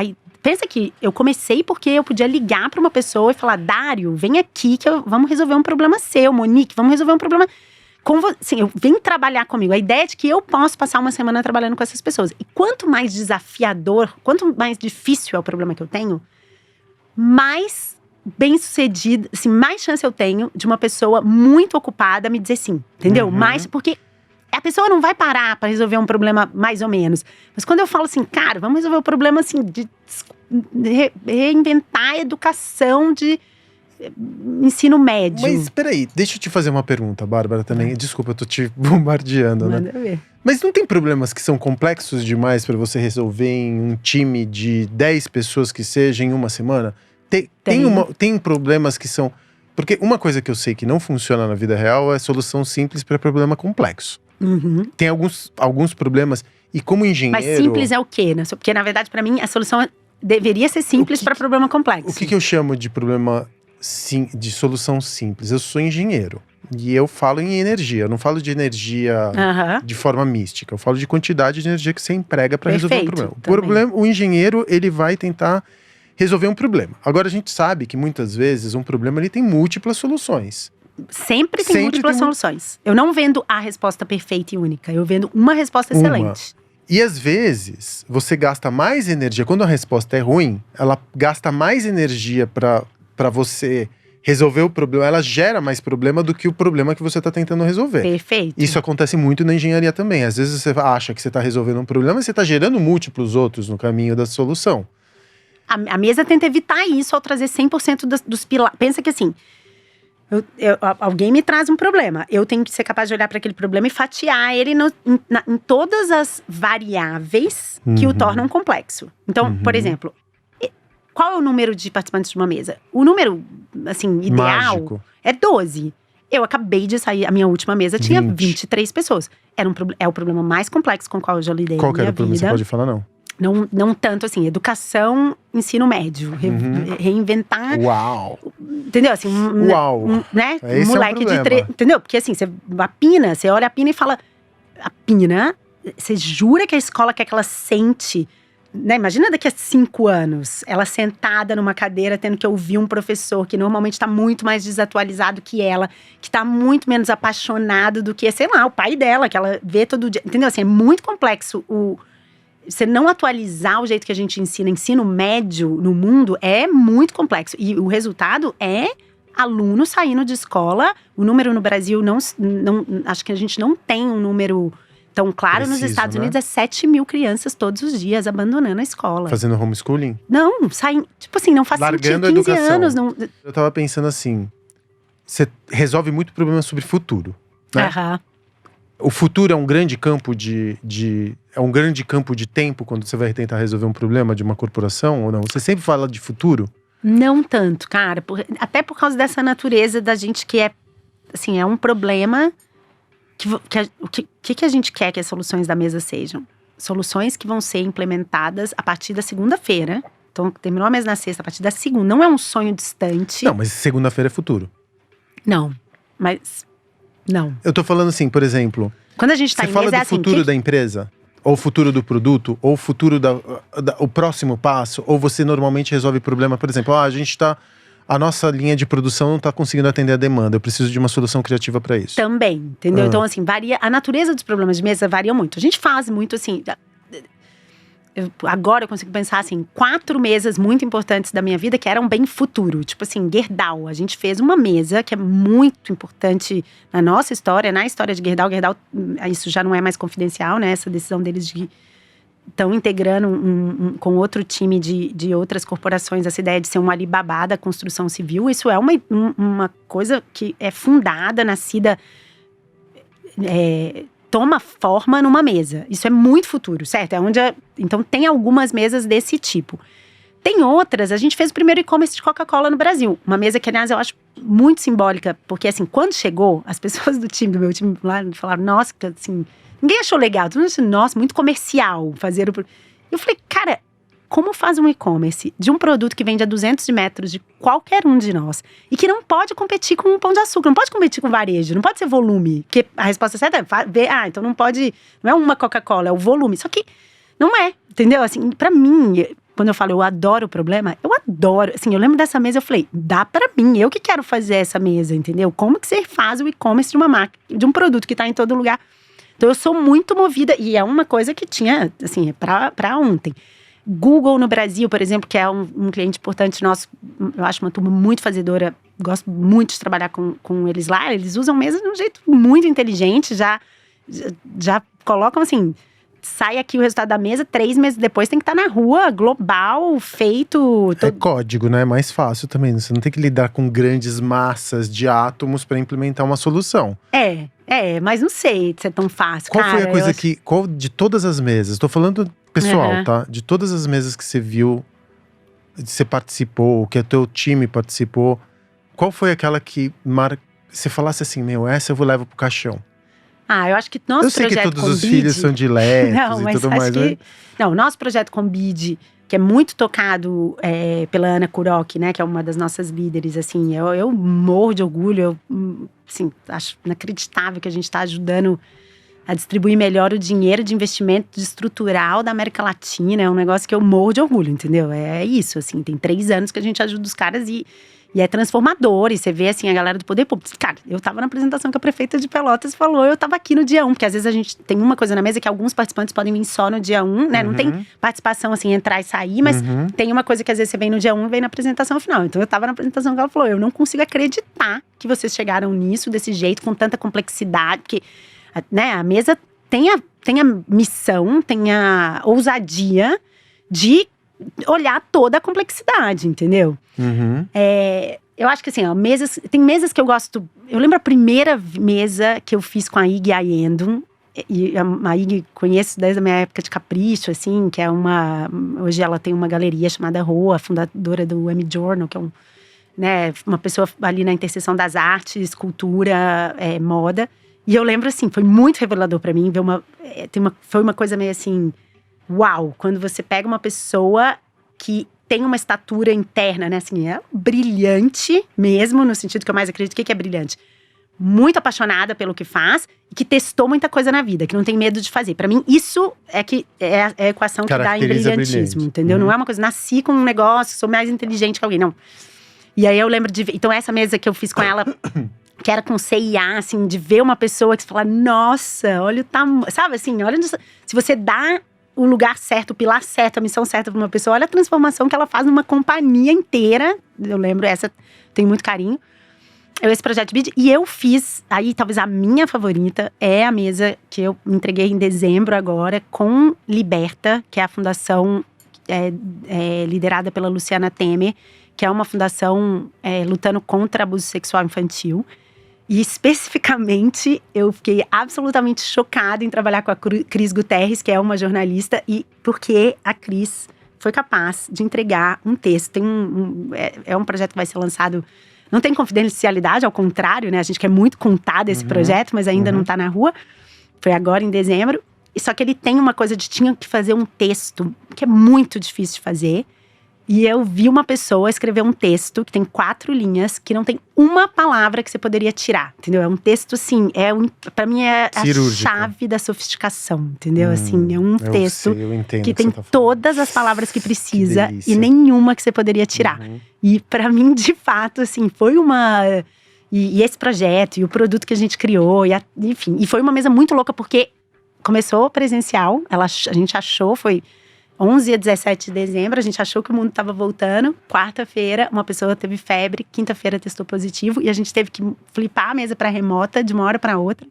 Speaker 2: Pensa que eu comecei porque eu podia ligar para uma pessoa e falar, Dário, vem aqui que vamos resolver um problema seu. Monique, vamos resolver um problema… Assim, vem trabalhar comigo. A ideia é de que eu posso passar uma semana trabalhando com essas pessoas. E quanto mais desafiador, quanto mais difícil é o problema que eu tenho, mais bem-sucedida, assim, mais chance eu tenho de uma pessoa muito ocupada me dizer sim, entendeu? Mais, porque a pessoa não vai parar para resolver um problema mais ou menos. Mas quando eu falo assim, cara, vamos resolver o problema assim, de reinventar a educação de ensino médio.
Speaker 1: Mas peraí, deixa eu te fazer uma pergunta, Bárbara, também. Desculpa, eu tô te bombardeando, né?
Speaker 2: Manda ver.
Speaker 1: Mas não tem problemas que são complexos demais para você resolver em um time de 10 pessoas que seja em uma semana? Tem problemas que são… Porque uma coisa que eu sei que não funciona na vida real é solução simples para problema complexo. Tem alguns problemas, e como engenheiro…
Speaker 2: Mas simples é o quê? Né? Porque, na verdade, para mim, a solução deveria ser simples para problema complexo.
Speaker 1: O que eu chamo de problema… de solução simples? Eu sou engenheiro e eu falo em energia. Eu não falo de energia de forma mística. Eu falo de quantidade de energia que você emprega para resolver um problema. O engenheiro, ele vai tentar resolver um problema. Agora, a gente sabe que muitas vezes um problema ele tem múltiplas soluções.
Speaker 2: Sempre tem múltiplas soluções. Eu não vendo a resposta perfeita e única. Eu vendo uma resposta excelente.
Speaker 1: E às vezes, você gasta mais energia. Quando a resposta é ruim, ela gasta mais energia para você resolver o problema. Ela gera mais problema do que o problema que você está tentando resolver.
Speaker 2: Perfeito.
Speaker 1: Isso acontece muito na engenharia também. Às vezes você acha que você está resolvendo um problema e você está gerando múltiplos outros no caminho da solução.
Speaker 2: A mesa tenta evitar isso ao trazer 100% dos pilares. Pensa que assim… alguém me traz um problema. Eu tenho que ser capaz de olhar para aquele problema e fatiar ele em todas as variáveis que o tornam complexo. Então, por exemplo… Qual é o número de participantes de uma mesa? O número, assim, ideal
Speaker 1: mágico
Speaker 2: é 12. Eu acabei de sair, a minha última mesa tinha 23 pessoas. É o problema mais complexo com o qual eu já lidei na minha vida.
Speaker 1: Qual que era o problema? Você pode falar, não?
Speaker 2: Não tanto assim, educação, ensino médio. Reinventar…
Speaker 1: Uau!
Speaker 2: Entendeu? Assim, né?
Speaker 1: Esse
Speaker 2: um moleque de 3… Entendeu? Porque assim, você olha a Pina e fala… A Pina, você jura que a escola quer que ela sente né, imagina daqui a 5 anos, ela sentada numa cadeira tendo que ouvir um professor que normalmente está muito mais desatualizado que ela, que está muito menos apaixonado do que, sei lá, o pai dela, que ela vê todo dia. Entendeu? Assim, é muito complexo você não atualizar o jeito que a gente ensino médio no mundo é muito complexo. E o resultado é aluno saindo de escola. O número no Brasil, não acho que a gente não tem um número tão claro. Nos Estados Unidos é 7 mil crianças todos os dias abandonando a escola.
Speaker 1: Fazendo homeschooling?
Speaker 2: Não, saem, tipo assim, não faz
Speaker 1: largando
Speaker 2: sentido, 15
Speaker 1: a educação.
Speaker 2: anos. Não...
Speaker 1: Eu tava pensando assim, você resolve muito problema sobre futuro, né?
Speaker 2: Aham.
Speaker 1: O futuro é um grande campo é um grande campo de tempo quando você vai tentar resolver um problema de uma corporação ou não? Você sempre fala de futuro?
Speaker 2: Não tanto, cara. Até por causa dessa natureza da gente que é, assim, é um problema o que a gente quer que as soluções da mesa sejam? Soluções que vão ser implementadas a partir da segunda-feira. Então, terminou a mesa na sexta, a partir da segunda. Não é um sonho distante.
Speaker 1: Não, mas segunda-feira é futuro.
Speaker 2: Não, mas... Não.
Speaker 1: Eu tô falando assim, por exemplo…
Speaker 2: Quando a gente tá
Speaker 1: você
Speaker 2: em
Speaker 1: fala
Speaker 2: mesa,
Speaker 1: do
Speaker 2: é assim…
Speaker 1: futuro da empresa? Ou o futuro do produto? Ou o futuro o próximo passo? Ou você normalmente resolve problema, por exemplo… a nossa linha de produção não tá conseguindo atender a demanda. Eu preciso de uma solução criativa para isso.
Speaker 2: Também, entendeu? Então, assim, varia… A natureza dos problemas de mesa varia muito. A gente faz muito, assim… Agora eu consigo pensar, assim, 4 mesas muito importantes da minha vida que eram bem futuro. Tipo assim, Gerdau. A gente fez uma mesa que é muito importante na nossa história, na história de Gerdau. Gerdau, isso já não é mais confidencial, né? Essa decisão deles de… Estão integrando com outro time de outras corporações essa ideia de ser um Alibaba da construção civil. Isso é uma coisa que é fundada, nascida… toma forma numa mesa. Isso é muito futuro, certo? Então tem algumas mesas desse tipo. Tem outras, a gente fez o primeiro e-commerce de Coca-Cola no Brasil. Uma mesa que, aliás, eu acho muito simbólica, porque assim, quando chegou, as pessoas do meu time lá falaram, nossa, assim, ninguém achou legal. Todo mundo achou, nossa, muito comercial fazer o… Eu falei, cara, como faz um e-commerce de um produto que vende a 200 metros de qualquer um de nós e que não pode competir com um pão de açúcar, não pode competir com varejo, não pode ser volume, porque a resposta certa é ver, então não pode, não é uma Coca-Cola, é o volume, só que não é, entendeu? Assim, pra mim, quando eu falo eu adoro o problema, eu adoro, assim, eu lembro dessa mesa, eu falei, dá pra mim, eu que quero fazer essa mesa, entendeu? Como que você faz o e-commerce de uma marca, de um produto que tá em todo lugar? Então eu sou muito movida, e é uma coisa que tinha, assim, é pra ontem. Google no Brasil, por exemplo, que é um cliente importante nosso, eu acho uma turma muito fazedora, gosto muito de trabalhar com eles lá. Eles usam mesmo de um jeito muito inteligente, já colocam assim, sai aqui o resultado da mesa, 3 meses depois tem que estar na rua, global, feito…
Speaker 1: É código, né? É mais fácil também, você não tem que lidar com grandes massas de átomos para implementar uma solução.
Speaker 2: Mas não sei se é tão fácil.
Speaker 1: Qual foi a coisa qual de todas as mesas, tô falando pessoal, tá? De todas as mesas que você viu, você participou, que o teu time participou, qual foi aquela que você falasse assim, essa eu levo pro caixão?
Speaker 2: Eu acho que nosso projeto
Speaker 1: Eu sei que todos os
Speaker 2: Combide,
Speaker 1: filhos são diletos
Speaker 2: não,
Speaker 1: e tudo mais, né?
Speaker 2: Não, nosso projeto Combide, que é muito tocado pela Ana Kuroki, né? Que é uma das nossas líderes, assim. Eu morro de orgulho, assim, acho inacreditável que a gente está ajudando a distribuir melhor o dinheiro de investimento estrutural da América Latina. É um negócio que eu morro de orgulho, entendeu? É isso, assim, tem 3 anos que a gente ajuda os caras e é transformador. E você vê, assim, a galera do poder público. Cara, eu tava na apresentação que a prefeita de Pelotas falou, eu tava aqui no dia 1, porque às vezes a gente tem uma coisa na mesa que alguns participantes podem vir só no dia 1, né? Não tem participação, assim, entrar e sair, mas tem uma coisa que às vezes você vem no dia 1 e vem na apresentação final. Então eu tava na apresentação que ela falou, eu não consigo acreditar que vocês chegaram nisso, desse jeito, com tanta complexidade, porque… Né, a mesa tem a missão, tem a ousadia de olhar toda a complexidade, também, eu acho que assim, tem mesas que eu gosto. Eu lembro a primeira mesa que eu fiz com a Ig Ayendon. E a Ig conheço desde a minha época de Capricho, assim, que é hoje ela tem uma galeria chamada Roa, fundadora do M Journal, que é uma pessoa ali na interseção das artes, cultura, moda. E eu lembro, assim, foi muito revelador pra mim ver foi uma coisa meio assim, uau, quando você pega uma pessoa que tem uma estatura interna, né, assim, é brilhante mesmo, no sentido que eu mais acredito. O que é brilhante? muito apaixonada pelo que faz e que testou muita coisa na vida, que não tem medo de fazer. Pra mim, isso é que é a equação que dá em
Speaker 1: Caracteriza
Speaker 2: brilhantismo,
Speaker 1: brilhante.
Speaker 2: entendeu? Não é uma coisa, nasci com um negócio, sou mais inteligente que alguém, não. E aí eu lembro de… Então essa mesa que eu fiz com ela, que era com CIA, assim, de ver uma pessoa que você fala, nossa, olha o tamanho… Sabe assim, olha… Se você dá o lugar certo, o pilar certo, a missão certa pra uma pessoa, olha a transformação que ela faz numa companhia inteira. Eu lembro, essa tenho muito carinho. Esse projeto de BID, e eu fiz, aí talvez a minha favorita é a mesa que eu entreguei em dezembro agora, com Liberta, que é a fundação liderada pela Luciana Temer, que é uma fundação lutando contra abuso sexual infantil. E especificamente, eu fiquei absolutamente chocada em trabalhar com a Cris Guterres, que é uma jornalista, e porque a Cris foi capaz de entregar um texto. Tem é um projeto que vai ser lançado… Não tem confidencialidade, ao contrário, né? A gente quer muito contar desse projeto, mas ainda não tá na rua. Foi agora, em dezembro. E só que ele tem uma coisa de… Tinha que fazer um texto, que é muito difícil de fazer. E eu vi uma pessoa escrever um texto que tem 4 linhas, que não tem uma palavra que você poderia tirar, entendeu? É um texto, assim, pra mim é
Speaker 1: cirúrgico.
Speaker 2: A chave da sofisticação, entendeu? Assim, é um texto que tem
Speaker 1: que
Speaker 2: todas as palavras que precisa
Speaker 1: que
Speaker 2: e nenhuma que você poderia tirar. E pra mim, de fato, assim, foi uma… E esse projeto, e o produto que a gente criou, enfim. E foi uma mesa muito louca, porque começou presencial, a gente achou, foi… 11 a 17 de dezembro, a gente achou que o mundo estava voltando. Quarta-feira, uma pessoa teve febre. Quinta-feira, testou positivo. E a gente teve que flipar a mesa para remota, de uma hora para outra.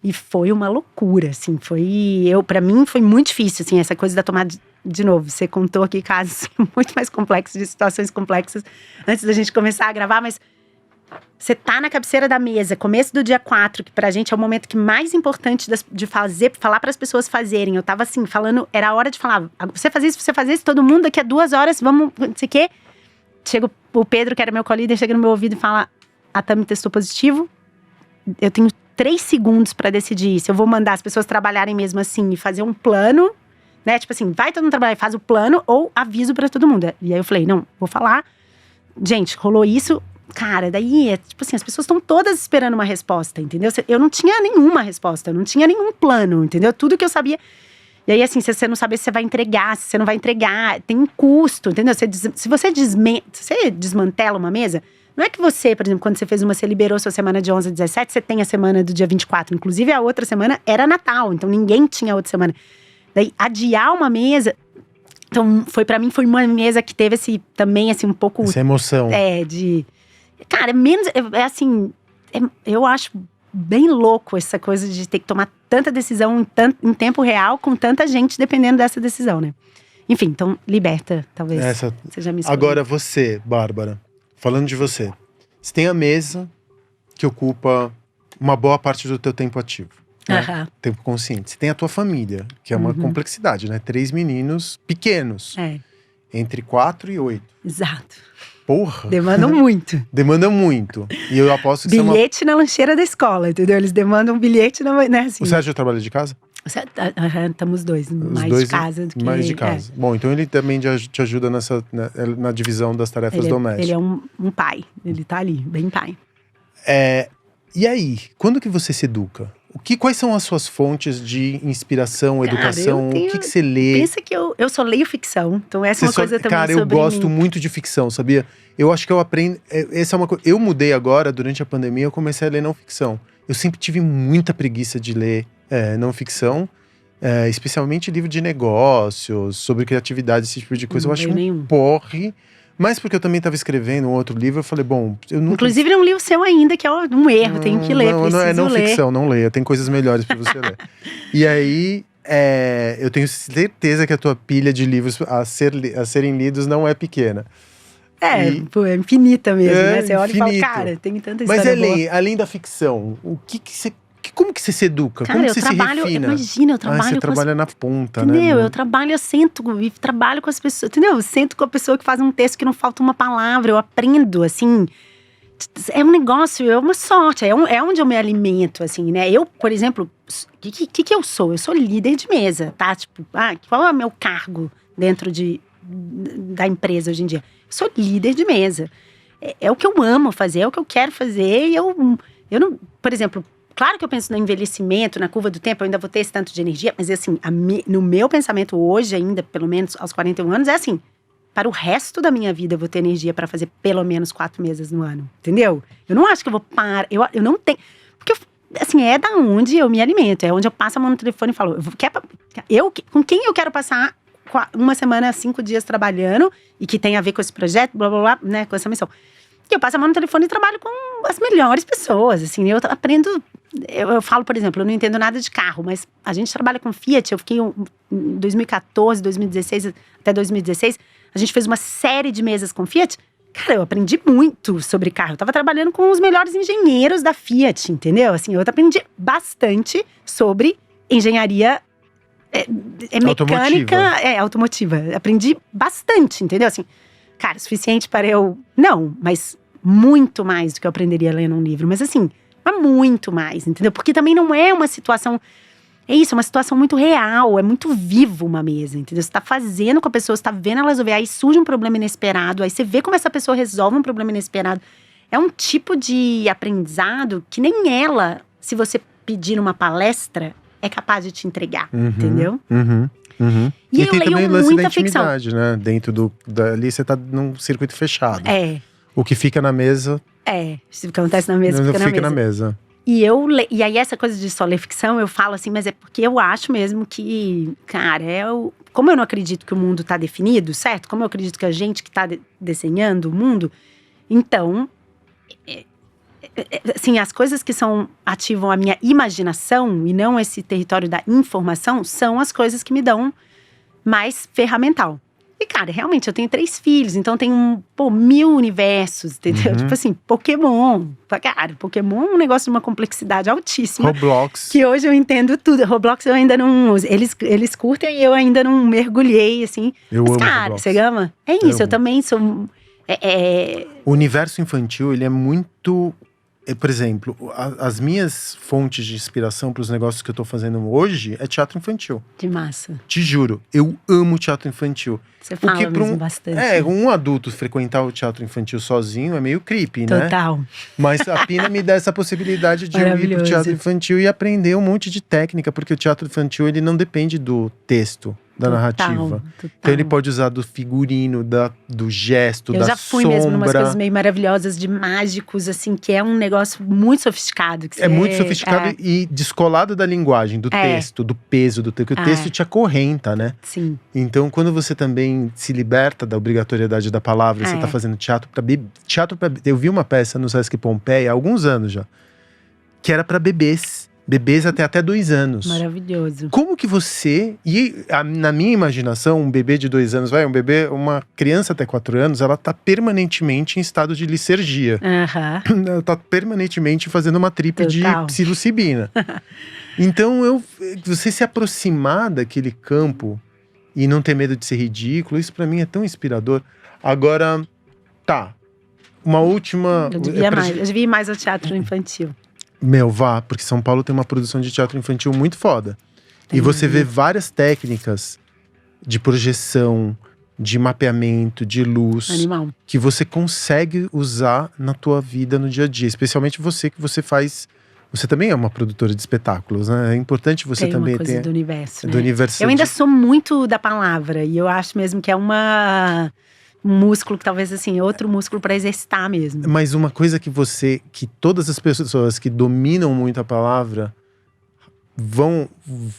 Speaker 2: E foi uma loucura, assim. Para mim, foi muito difícil, assim. Essa coisa da tomada… De novo, você contou aqui casos muito mais complexos, de situações complexas, antes da gente começar a gravar. Mas você tá na cabeceira da mesa, começo do dia 4, que pra gente é o momento que mais importante de falar para as pessoas fazerem. Eu tava assim, falando, era a hora de falar, você faz isso, todo mundo, daqui a 2 horas, vamos, não sei o quê. Chega o Pedro, que era meu co-líder, chega no meu ouvido e fala, a Tami testou positivo, eu tenho 3 segundos pra decidir se eu vou mandar as pessoas trabalharem mesmo assim e fazer um plano, né, tipo assim, vai todo mundo trabalhar e faz o plano, ou aviso pra todo mundo. E aí eu falei, não, vou falar, gente, rolou isso. Cara, daí, tipo assim, as pessoas estão todas esperando uma resposta, entendeu? Eu não tinha nenhuma resposta, eu não tinha nenhum plano, entendeu? Tudo que eu sabia. E aí, assim, se você não saber se você vai entregar, se você não vai entregar, tem um custo, entendeu? Se você desmantela uma mesa, não é que você, por exemplo, quando você fez você liberou sua semana de 11 a 17, você tem a semana do dia 24. Inclusive, a outra semana era Natal, então ninguém tinha outra semana. Daí, adiar uma mesa… Então, pra mim, foi uma mesa que teve também, assim, um pouco…
Speaker 1: Essa emoção.
Speaker 2: Cara, eu acho bem louco essa coisa de ter que tomar tanta decisão em tempo real, com tanta gente dependendo dessa decisão, né? Enfim, então, Liberta, talvez seja a minha escolha.
Speaker 1: Agora você, Bárbara, falando de você. Você tem a mesa que ocupa uma boa parte do teu tempo ativo. Né? Tempo consciente. Você tem a tua família, que é uma complexidade, né? 3 meninos pequenos. Entre 4 e 8.
Speaker 2: Exato.
Speaker 1: Porra.
Speaker 2: Demandam muito.
Speaker 1: Demandam muito. E eu aposto que
Speaker 2: bilhete na lancheira da escola, entendeu? Eles demandam um bilhete, né? Assim.
Speaker 1: O Sérgio trabalha de casa?
Speaker 2: Estamos mais de casa do que…
Speaker 1: Mais de casa. Bom, então ele também te ajuda na divisão das tarefas domésticas.
Speaker 2: Ele é um pai. Ele tá ali, bem pai.
Speaker 1: E aí, quando que você se educa? Quais são as suas fontes de inspiração, educação? O que você lê?
Speaker 2: Pensa que eu só leio ficção. Então essa é uma coisa também sobre mim.
Speaker 1: Cara, eu gosto muito de ficção, sabia? Eu acho que eu aprendo… Essa é uma coisa… Eu mudei agora, durante a pandemia, eu comecei a ler não ficção. Eu sempre tive muita preguiça de ler não ficção. Especialmente livro de negócios, sobre criatividade, esse tipo de coisa. Eu acho um porre. Mas porque eu também estava escrevendo um outro livro, eu falei, bom… Eu nunca…
Speaker 2: Inclusive, não li o seu ainda, que é um erro, tenho que ler, preciso ler.
Speaker 1: Não ficção, não leia, tem coisas melhores para você ler. E aí, eu tenho certeza que a tua pilha de livros a serem lidos não é pequena.
Speaker 2: É infinita mesmo, né? Você olha infinito. E fala, cara, tem tanta história boa.
Speaker 1: Além da ficção, como que você se educa?
Speaker 2: Cara,
Speaker 1: como você se refina?
Speaker 2: Imagina, eu trabalho
Speaker 1: você trabalha na ponta,
Speaker 2: entendeu?
Speaker 1: né?
Speaker 2: Eu trabalho, eu sento e trabalho com as pessoas, entendeu? Eu sento com a pessoa que faz um texto que não falta uma palavra, eu aprendo, assim… É um negócio, é uma sorte, é onde eu me alimento, assim, né? Eu, por exemplo, o que eu sou? Eu sou líder de mesa, tá? Tipo, qual é o meu cargo dentro da empresa hoje em dia? Eu sou líder de mesa. É o que eu amo fazer, é o que eu quero fazer, e eu Eu não, por exemplo, claro que eu penso no envelhecimento, na curva do tempo, eu ainda vou ter esse tanto de energia, mas assim, no meu pensamento hoje ainda, pelo menos aos 41 anos, é assim, para o resto da minha vida eu vou ter energia para fazer pelo menos 4 meses no ano, entendeu? Eu não acho que eu vou parar, eu não tenho, porque assim, é da onde eu me alimento, é onde eu passo a mão no telefone e falo, com quem eu quero passar uma semana, 5 dias trabalhando, e que tem a ver com esse projeto, blá, blá, blá, né, com essa missão. E eu passo a mão no telefone e trabalho com as melhores pessoas, assim, eu aprendo, eu falo, por exemplo, eu não entendo nada de carro, mas a gente trabalha com Fiat, eu fiquei em 2014, 2016, até 2016, a gente fez uma série de mesas com Fiat. Cara, eu aprendi muito sobre carro. Eu tava trabalhando com os melhores engenheiros da Fiat, entendeu? Assim, eu aprendi bastante sobre engenharia mecânica, automotiva. Aprendi bastante, entendeu? Assim, cara, suficiente para eu… Não, mas muito mais do que eu aprenderia lendo um livro. Mas assim, muito mais, entendeu? Porque também não é uma situação… É isso, é uma situação muito real, é muito vivo uma mesa, entendeu? Você tá fazendo com a pessoa, você tá vendo ela resolver, aí surge um problema inesperado, aí você vê como essa pessoa resolve um problema inesperado. É um tipo de aprendizado que nem ela, se você pedir numa palestra, é capaz de te entregar, entendeu? E eu
Speaker 1: tem também
Speaker 2: leio
Speaker 1: o lance da
Speaker 2: muita ficção.
Speaker 1: intimidade, né? Dentro ali você tá num circuito fechado. O que fica na mesa…
Speaker 2: se o que acontece na mesa, fica na mesa. E aí essa coisa de só ler ficção, eu falo assim, mas é porque eu acho mesmo que, cara, como eu não acredito que o mundo tá definido, certo? Como eu acredito que a gente que tá desenhando o mundo, então, assim, as coisas que ativam a minha imaginação e não esse território da informação, são as coisas que me dão mais ferramental. E, cara, realmente, eu tenho 3 filhos, então tem 1000 universos, entendeu? Tipo assim, Pokémon. Cara, Pokémon é um negócio de uma complexidade altíssima.
Speaker 1: Roblox.
Speaker 2: Que hoje eu entendo tudo. Roblox eu ainda não uso. Eles curtem e eu ainda não mergulhei, assim.
Speaker 1: Mas, amo
Speaker 2: cara,
Speaker 1: Roblox.
Speaker 2: Você ama? É isso, eu também sou…
Speaker 1: O universo infantil, ele é muito… Por exemplo, as minhas fontes de inspiração para os negócios que eu tô fazendo hoje é teatro infantil.
Speaker 2: De massa.
Speaker 1: Te juro, eu amo teatro infantil.
Speaker 2: Você fala mesmo bastante.
Speaker 1: Um adulto frequentar o teatro infantil sozinho é meio creepy, né?
Speaker 2: Total.
Speaker 1: Mas a Pina me dá essa possibilidade de eu ir pro teatro infantil e aprender um monte de técnica, porque o teatro infantil, ele não depende do texto, da narrativa. Então ele pode usar do figurino, do gesto, da sombra. Eu já fui mesmo
Speaker 2: numas coisas meio maravilhosas de mágicos, assim, que é um negócio muito sofisticado.
Speaker 1: Muito sofisticado e descolado da linguagem, do texto, do peso do texto. Porque o texto te acorrenta, né?
Speaker 2: Sim.
Speaker 1: Então, quando você também se liberta da obrigatoriedade da palavra, você tá fazendo teatro pra eu vi uma peça no Sesc Pompeia há alguns anos já, que era pra bebês. Bebês até 2 anos.
Speaker 2: Maravilhoso.
Speaker 1: Como que você… na minha imaginação, um bebê de 2 anos… uma criança até 4 anos, ela tá permanentemente em estado de licergia. Ela tá permanentemente fazendo uma trip de psilocibina. Então, você se aproximar daquele campo e não ter medo de ser ridículo, isso pra mim é tão inspirador. Agora, uma última…
Speaker 2: Eu devia ir mais ao teatro infantil.
Speaker 1: Vá, porque São Paulo tem uma produção de teatro infantil muito foda. E você vê várias técnicas de projeção, de mapeamento, de luz.
Speaker 2: Animal.
Speaker 1: Que você consegue usar na tua vida no dia a dia. Especialmente você que você faz… Você também é uma produtora de espetáculos, né? É importante você também ter… Tem uma coisa
Speaker 2: do universo, né?
Speaker 1: Do universo.
Speaker 2: Eu ainda sou muito da palavra. E eu acho mesmo que é um músculo que talvez, assim, outro músculo para exercitar mesmo.
Speaker 1: Mas uma coisa que todas as pessoas que dominam muito a palavra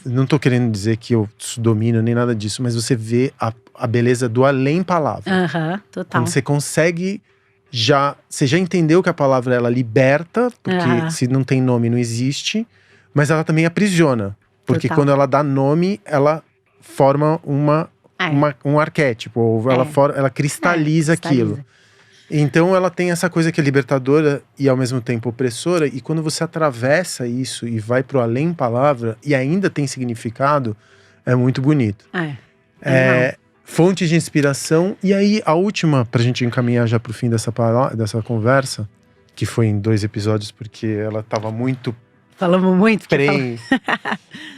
Speaker 1: não tô querendo dizer que eu domino nem nada disso, mas você vê a beleza do além palavra.
Speaker 2: Total.
Speaker 1: Quando você consegue você já entendeu que a palavra ela liberta, porque se não tem nome não existe, mas ela também aprisiona. Porque quando ela dá nome, ela forma um arquétipo, ou ela cristaliza aquilo. Então ela tem essa coisa que é libertadora e ao mesmo tempo opressora, e quando você atravessa isso e vai pro além palavra, e ainda tem significado, é muito bonito. Fonte de inspiração. E aí a última, pra gente encaminhar já pro fim dessa conversa, que foi em 2 episódios, porque ela tava muito…
Speaker 2: Falamos muito.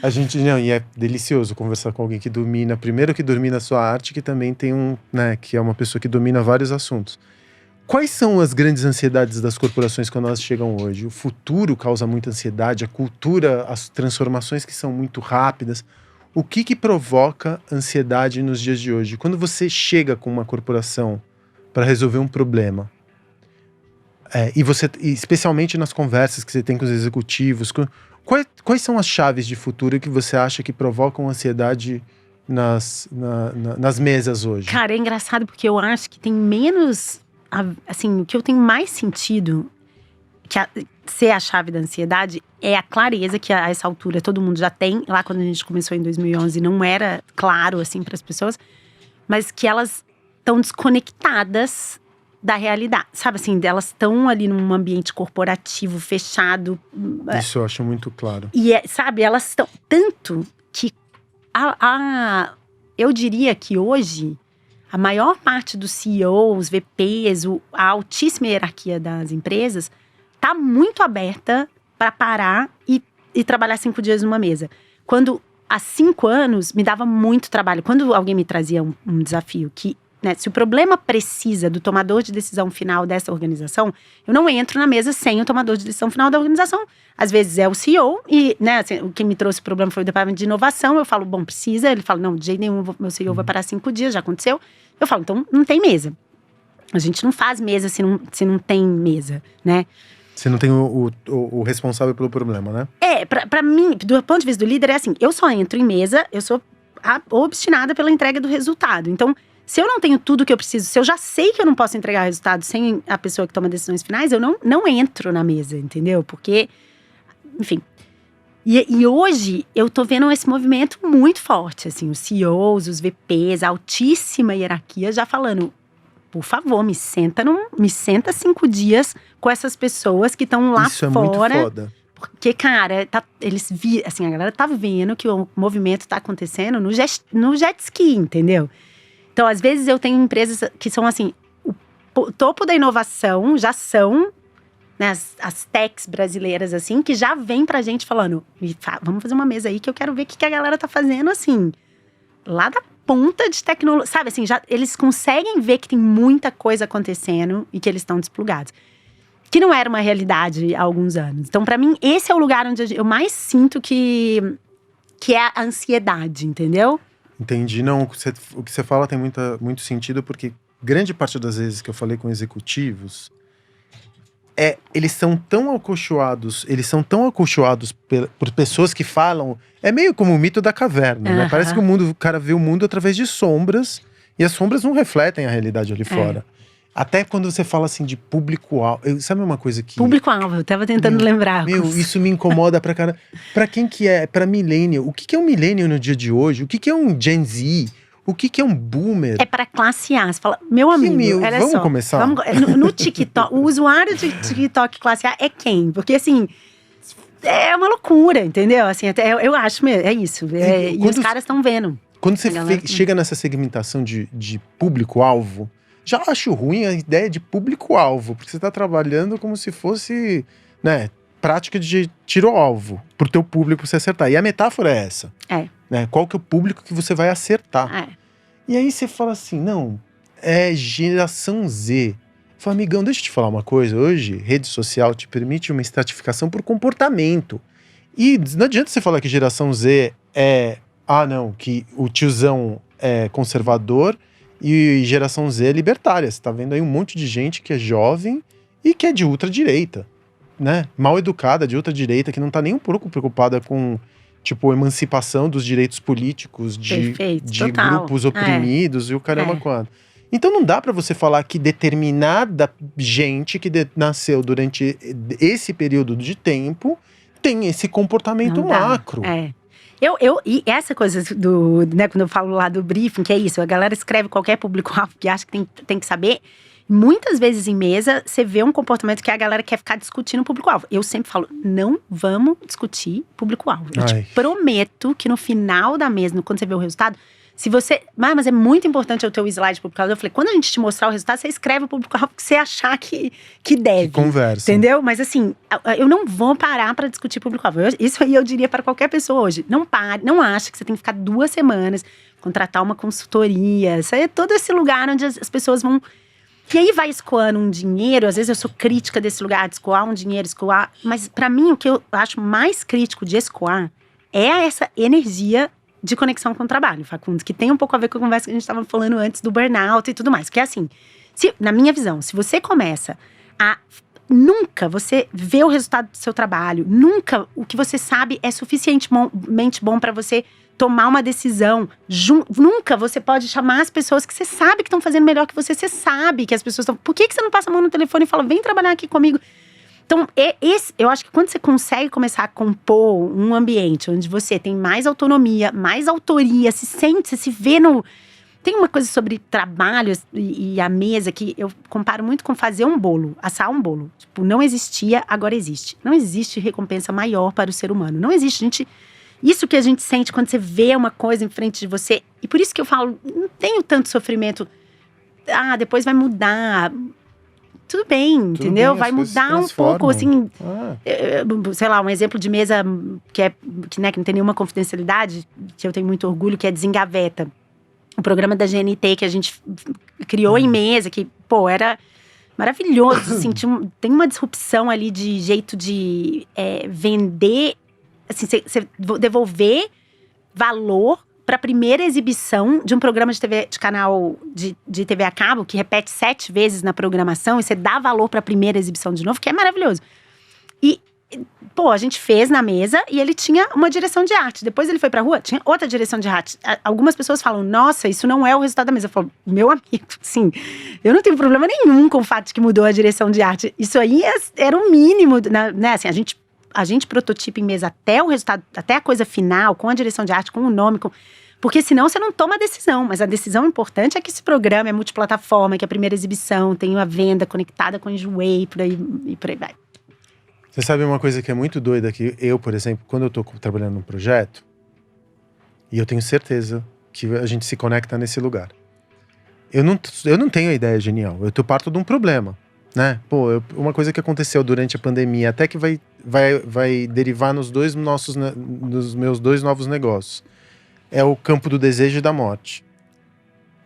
Speaker 1: A gente, e é delicioso conversar com alguém que domina, primeiro que domina a sua arte, que também tem que é uma pessoa que domina vários assuntos. Quais são as grandes ansiedades das corporações quando elas chegam hoje? O futuro causa muita ansiedade, a cultura, as transformações que são muito rápidas. O que provoca ansiedade nos dias de hoje? Quando você chega com uma corporação para resolver um problema, especialmente nas conversas que você tem com os executivos, quais são as chaves de futuro que você acha que provocam ansiedade nas mesas hoje?
Speaker 2: Cara, é engraçado porque eu acho que tem menos… Assim, o que eu tenho mais sentido ser a chave da ansiedade é a clareza que a essa altura todo mundo já tem. Lá quando a gente começou em 2011 não era claro assim para as pessoas, mas que elas estão desconectadas da realidade, sabe assim, elas estão ali num ambiente corporativo fechado.
Speaker 1: Isso eu acho muito claro.
Speaker 2: E sabe, elas estão tanto que eu diria que hoje a maior parte dos CEOs, VPs, a altíssima hierarquia das empresas está muito aberta para parar e trabalhar 5 dias numa mesa. Quando há 5 anos me dava muito trabalho. Quando alguém me trazia um desafio que, né, se o problema precisa do tomador de decisão final dessa organização, eu não entro na mesa sem o tomador de decisão final da organização. Às vezes é o CEO e, né, assim, quem me trouxe o problema foi o departamento de inovação. Eu falo, bom, precisa. Ele fala, não, de jeito nenhum, meu CEO vai parar 5 dias, já aconteceu. Eu falo, então não tem mesa. A gente não faz mesa se não tem mesa, né?
Speaker 1: Você não tem o responsável pelo problema, né?
Speaker 2: Pra mim, do ponto de vista do líder, é assim, eu só entro em mesa, eu sou obstinada pela entrega do resultado. Então, se eu não tenho tudo o que eu preciso, se eu já sei que eu não posso entregar resultado sem a pessoa que toma decisões finais, eu não entro na mesa, entendeu? Porque, enfim… E hoje, eu tô vendo esse movimento muito forte, assim, os CEOs, os VPs, a altíssima hierarquia já falando, por favor, me senta 5 dias com essas pessoas que estão lá
Speaker 1: Isso
Speaker 2: fora.
Speaker 1: Isso é muito foda.
Speaker 2: Porque, cara, assim, a galera tá vendo que o movimento tá acontecendo no jet ski, entendeu? Então, às vezes, eu tenho empresas que são, assim, o topo da inovação, já são… Né, as techs brasileiras, assim, que já vem pra gente falando, vamos fazer uma mesa aí que eu quero ver o que a galera tá fazendo, assim, lá da ponta de tecnologia, sabe, assim, eles conseguem ver que tem muita coisa acontecendo e que eles estão desplugados. Que não era uma realidade há alguns anos. Então, pra mim, esse é o lugar onde eu mais sinto que é a ansiedade, entendeu?
Speaker 1: Entendi. Não, o que você fala tem muito sentido, porque grande parte das vezes que eu falei com executivos… eles são tão acolchoados por pessoas que falam… É meio como o mito da caverna, né? Parece que o cara vê o mundo através de sombras, e as sombras não refletem a realidade ali fora. Até quando você fala assim de público-alvo… Sabe uma coisa que…
Speaker 2: Público-alvo, eu tava tentando lembrar.
Speaker 1: Isso me incomoda pra cara. Pra quem que é? Pra millennial. O que é um millennial no dia de hoje? O que é um Gen Z? O que é um boomer?
Speaker 2: É para classe A. Você fala, meu amigo, olha
Speaker 1: vamos
Speaker 2: só.
Speaker 1: Começar?
Speaker 2: No TikTok, o usuário de TikTok classe A é quem? Porque, assim, é uma loucura, entendeu? Assim, até eu acho mesmo, é isso. E os caras estão vendo.
Speaker 1: Quando você chega nessa segmentação de público-alvo, já acho ruim a ideia de público-alvo. Porque você tá trabalhando como se fosse, né, prática de tiro ao alvo. Pro teu público você acertar. E a metáfora é essa. Né? Qual que é o público que você vai acertar? E aí você fala assim, não, é geração Z. Fala, amigão, deixa eu te falar uma coisa. Hoje, rede social te permite uma estratificação por comportamento. E não adianta você falar que geração Z é… que o tiozão é conservador e geração Z é libertária. Você tá vendo aí um monte de gente que é jovem e que é de ultradireita, né? Mal educada, de ultradireita, que não tá nem um pouco preocupada com… tipo, emancipação dos direitos políticos de grupos oprimidos e o caramba quando. Então não dá pra você falar que determinada gente que nasceu durante esse período de tempo tem esse comportamento macro.
Speaker 2: E essa coisa né, quando eu falo lá do briefing, que é isso, a galera escreve qualquer público-alvo que acha que tem que saber. Muitas vezes em mesa, você vê um comportamento que a galera quer ficar discutindo o público-alvo. Eu sempre falo, não vamos discutir público-alvo. Eu te prometo que no final da mesa, quando você vê o resultado, se você… Mas é muito importante o teu slide público-alvo. Eu falei, quando a gente te mostrar o resultado, você escreve o público-alvo que você achar que deve.
Speaker 1: Que conversa.
Speaker 2: Entendeu? Mas assim, eu não vou parar para discutir público-alvo. Isso aí eu diria para qualquer pessoa hoje. Não pare, não acha que você tem que ficar 2 semanas, contratar uma consultoria. Isso aí é todo esse lugar onde as pessoas vão… E aí vai escoando um dinheiro, às vezes eu sou crítica desse lugar, de escoar um dinheiro, escoar… Mas pra mim, o que eu acho mais crítico de escoar é essa energia de conexão com o trabalho, Facundo. Que tem um pouco a ver com a conversa que a gente estava falando antes do burnout e tudo mais. Que é assim, na minha visão, se você começa a… Nunca você vê o resultado do seu trabalho, nunca o que você sabe é suficientemente bom pra você tomar uma decisão. Nunca você pode chamar as pessoas que você sabe que estão fazendo melhor que você. Você sabe que as pessoas estão… Por que você não passa a mão no telefone e fala, vem trabalhar aqui comigo? Então, eu acho que quando você consegue começar a compor um ambiente onde você tem mais autonomia, mais autoria, se sente, você se vê no… Tem uma coisa sobre trabalho e a mesa que eu comparo muito com fazer um bolo, assar um bolo. Tipo, não existia, agora existe. Não existe recompensa maior para o ser humano. Não existe, isso que a gente sente quando você vê uma coisa em frente de você. E por isso que eu falo, não tenho tanto sofrimento. Depois vai mudar. Tudo bem, entendeu? Vai mudar um pouco, assim… sei lá, um exemplo de mesa que não tem nenhuma confidencialidade, que eu tenho muito orgulho, que é Desengaveta. O programa da GNT que a gente criou em mesa, que, era maravilhoso, assim, tem uma disrupção ali de jeito de vender, assim, devolver valor para a primeira exibição de um programa de TV, de canal de TV a cabo, que repete 7 vezes na programação, e você dá valor para a primeira exibição de novo, que é maravilhoso. E a gente fez na mesa e ele tinha uma direção de arte. Depois ele foi pra rua, tinha outra direção de arte. Algumas pessoas falam, nossa, isso não é o resultado da mesa. Eu falo, meu amigo, sim, eu não tenho problema nenhum com o fato de que mudou a direção de arte. Isso aí era o mínimo, né? Assim, a gente prototipa em mesa até o resultado, até a coisa final, com a direção de arte, com o nome, porque senão você não toma a decisão. Mas a decisão importante é que esse programa é multiplataforma, que a primeira exibição tem a venda conectada com o Enjoei, e por aí vai.
Speaker 1: Você sabe uma coisa que é muito doida, que eu, por exemplo, quando eu tô trabalhando num projeto, e eu tenho certeza que a gente se conecta nesse lugar. Eu não tenho a ideia genial, eu tô parto de um problema, né? Uma coisa que aconteceu durante a pandemia, até que vai derivar nos meus 2 novos negócios, é o campo do desejo e da morte.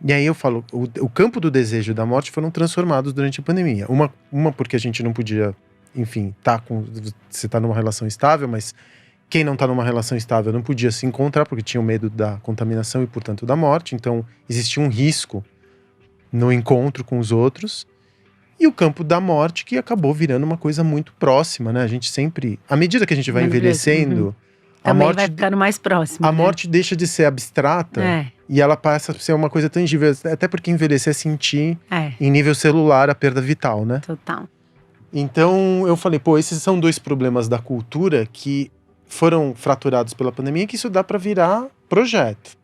Speaker 1: E aí eu falo, o campo do desejo e da morte foram transformados durante a pandemia. Uma porque a gente não podia… Enfim, você tá numa relação estável, mas quem não tá numa relação estável não podia se encontrar porque tinha medo da contaminação e, portanto, da morte. Então, existia um risco no encontro com os outros. E o campo da morte, que acabou virando uma coisa muito próxima, né? A gente sempre… À medida que a gente vai envelhecendo… A
Speaker 2: Também
Speaker 1: morte
Speaker 2: vai ficando mais próxima.
Speaker 1: A morte deixa de ser abstrata e ela passa a ser uma coisa tangível. Até porque envelhecer é sentir em nível celular a perda vital, né?
Speaker 2: Total.
Speaker 1: Então eu falei, esses são 2 problemas da cultura que foram fraturados pela pandemia, que isso dá para virar projeto.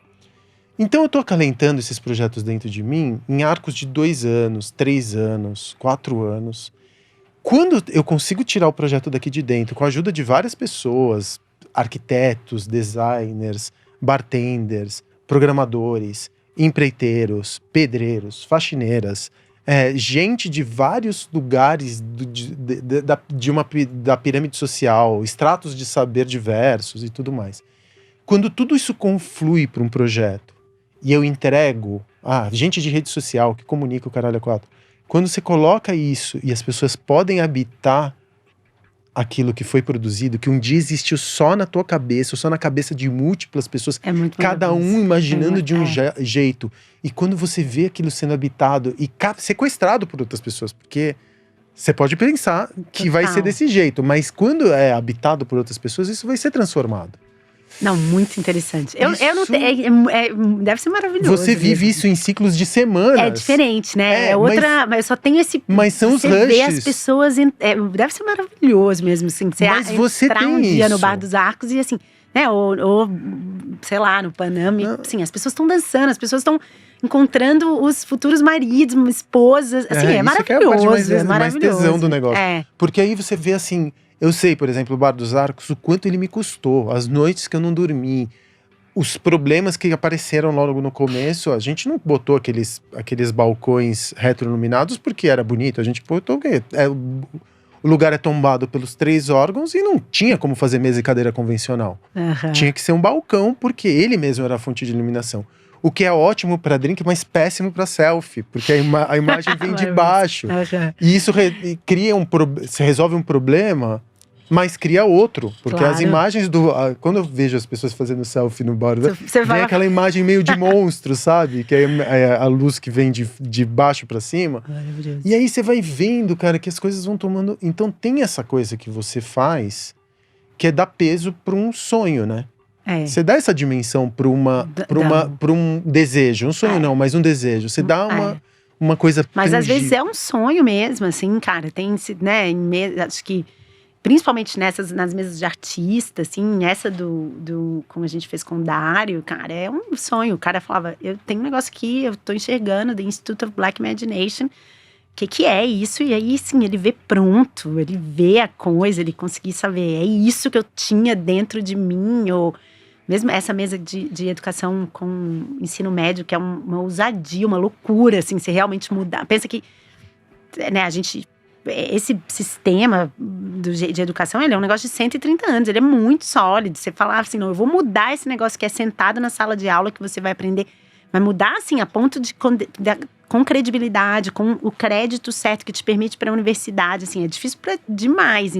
Speaker 1: Então eu tô acalentando esses projetos dentro de mim em arcos de 2 anos, 3 anos, 4 anos. Quando eu consigo tirar o projeto daqui de dentro, com a ajuda de várias pessoas, arquitetos, designers, bartenders, programadores, empreiteiros, pedreiros, faxineiras, gente de vários lugares da pirâmide social, estratos de saber diversos e tudo mais. Quando tudo isso conflui para um projeto e eu entrego gente de rede social que comunica o caralho a 4, quando você coloca isso e as pessoas podem habitar aquilo que foi produzido, que um dia existiu só na tua cabeça, ou só na cabeça de múltiplas pessoas, cada um imaginando de um jeito. E quando você vê aquilo sendo habitado e sequestrado por outras pessoas, porque você pode pensar que vai ser desse jeito, mas quando é habitado por outras pessoas, isso vai ser transformado.
Speaker 2: Não, muito interessante. Eu não deve ser maravilhoso.
Speaker 1: Você vive isso em ciclos de semanas.
Speaker 2: É diferente, né? Mas eu só tenho esse…
Speaker 1: Mas são os rushes.
Speaker 2: Você vê as pessoas… deve ser maravilhoso mesmo, assim. Você entrar um dia no Bar dos Arcos e assim… né? Ou sei lá, no Paname. Assim, as pessoas estão dançando, as pessoas estão encontrando os futuros maridos, esposas. Assim, é maravilhoso.
Speaker 1: É mais tesão do negócio. Porque aí você vê assim… Eu sei, por exemplo, o Bar dos Arcos, o quanto ele me custou, as noites que eu não dormi, os problemas que apareceram logo no começo. A gente não botou aqueles balcões retroiluminados porque era bonito, a gente botou o quê? O lugar é tombado pelos 3 órgãos e não tinha como fazer mesa e cadeira convencional. Tinha que ser um balcão porque ele mesmo era a fonte de iluminação. O que é ótimo pra drink, mas péssimo pra selfie. Porque a imagem vem de baixo. E isso cria você resolve um problema, mas cria outro. Porque as imagens quando eu vejo as pessoas fazendo selfie no bar, vem aquela imagem meio de monstro, sabe? Que é a luz que vem de baixo pra cima. E aí você vai vendo, cara, que as coisas vão tomando… Então tem essa coisa que você faz, que é dar peso pra um sonho, né? Você dá essa dimensão pra um desejo. Um sonho não, mas um desejo. Você dá uma coisa…
Speaker 2: Mas às vezes é um sonho mesmo, assim, cara. Tem, né, acho que… Principalmente nas mesas de artista, assim, essa como a gente fez com o Dário, cara, é um sonho. O cara falava, eu tenho um negócio aqui, eu tô enxergando, The Institute of Black Imagination. O que é isso? E aí, sim, ele vê pronto, ele vê a coisa, ele conseguir saber, é isso que eu tinha dentro de mim, ou… Mesmo essa mesa de educação com ensino médio, que é uma ousadia, uma loucura, assim, você realmente mudar. Pensa que, né, a gente… Esse sistema de educação, ele é um negócio de 130 anos, ele é muito sólido. Você falar assim, não, eu vou mudar esse negócio que é sentado na sala de aula, que você vai aprender. Vai mudar, assim, a ponto com credibilidade, com o crédito certo que te permite para a universidade, assim, é difícil demais.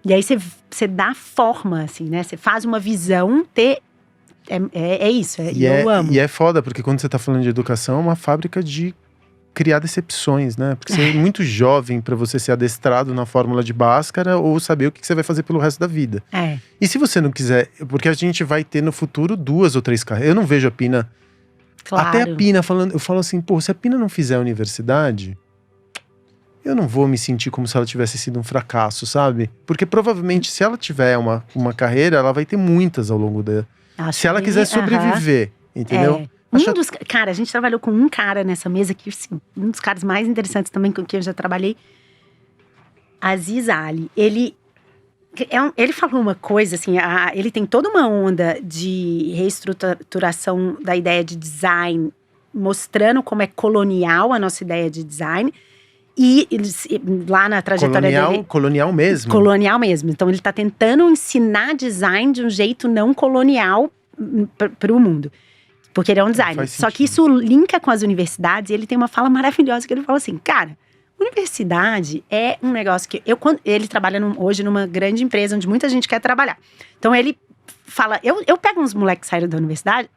Speaker 2: E aí você dá forma, assim, né? Você faz uma visão, é isso, eu amo.
Speaker 1: E é foda, porque quando você tá falando de educação, é uma fábrica de criar decepções, né? Porque você é muito jovem pra você ser adestrado na fórmula de Bhaskara ou saber o que você vai fazer pelo resto da vida. E se você não quiser, porque a gente vai ter no futuro 2 ou 3 carreiras. Eu não vejo a Pina…
Speaker 2: Claro.
Speaker 1: Até a Pina falando, eu falo assim, pô, se a Pina não fizer a universidade… Eu não vou me sentir como se ela tivesse sido um fracasso, sabe? Porque provavelmente se ela tiver uma carreira, ela vai ter muitas ao longo dela. Se ela quiser sobreviver, entendeu?
Speaker 2: Cara, a gente trabalhou com um cara nessa mesa que, assim, um dos caras mais interessantes também com quem eu já trabalhei, Aziz Ali. Ele falou uma coisa, assim, ele tem toda uma onda de reestruturação da ideia de design, mostrando como é colonial a nossa ideia de design. E lá na trajetória dele…
Speaker 1: Colonial mesmo?
Speaker 2: Colonial mesmo. Então ele está tentando ensinar design de um jeito não colonial para o mundo. Porque ele é um designer. Só que isso linka com as universidades. E ele tem uma fala maravilhosa que ele fala assim, cara, universidade é um negócio que… ele trabalha hoje numa grande empresa onde muita gente quer trabalhar. Então ele fala, eu pego uns moleques que saíram da universidade,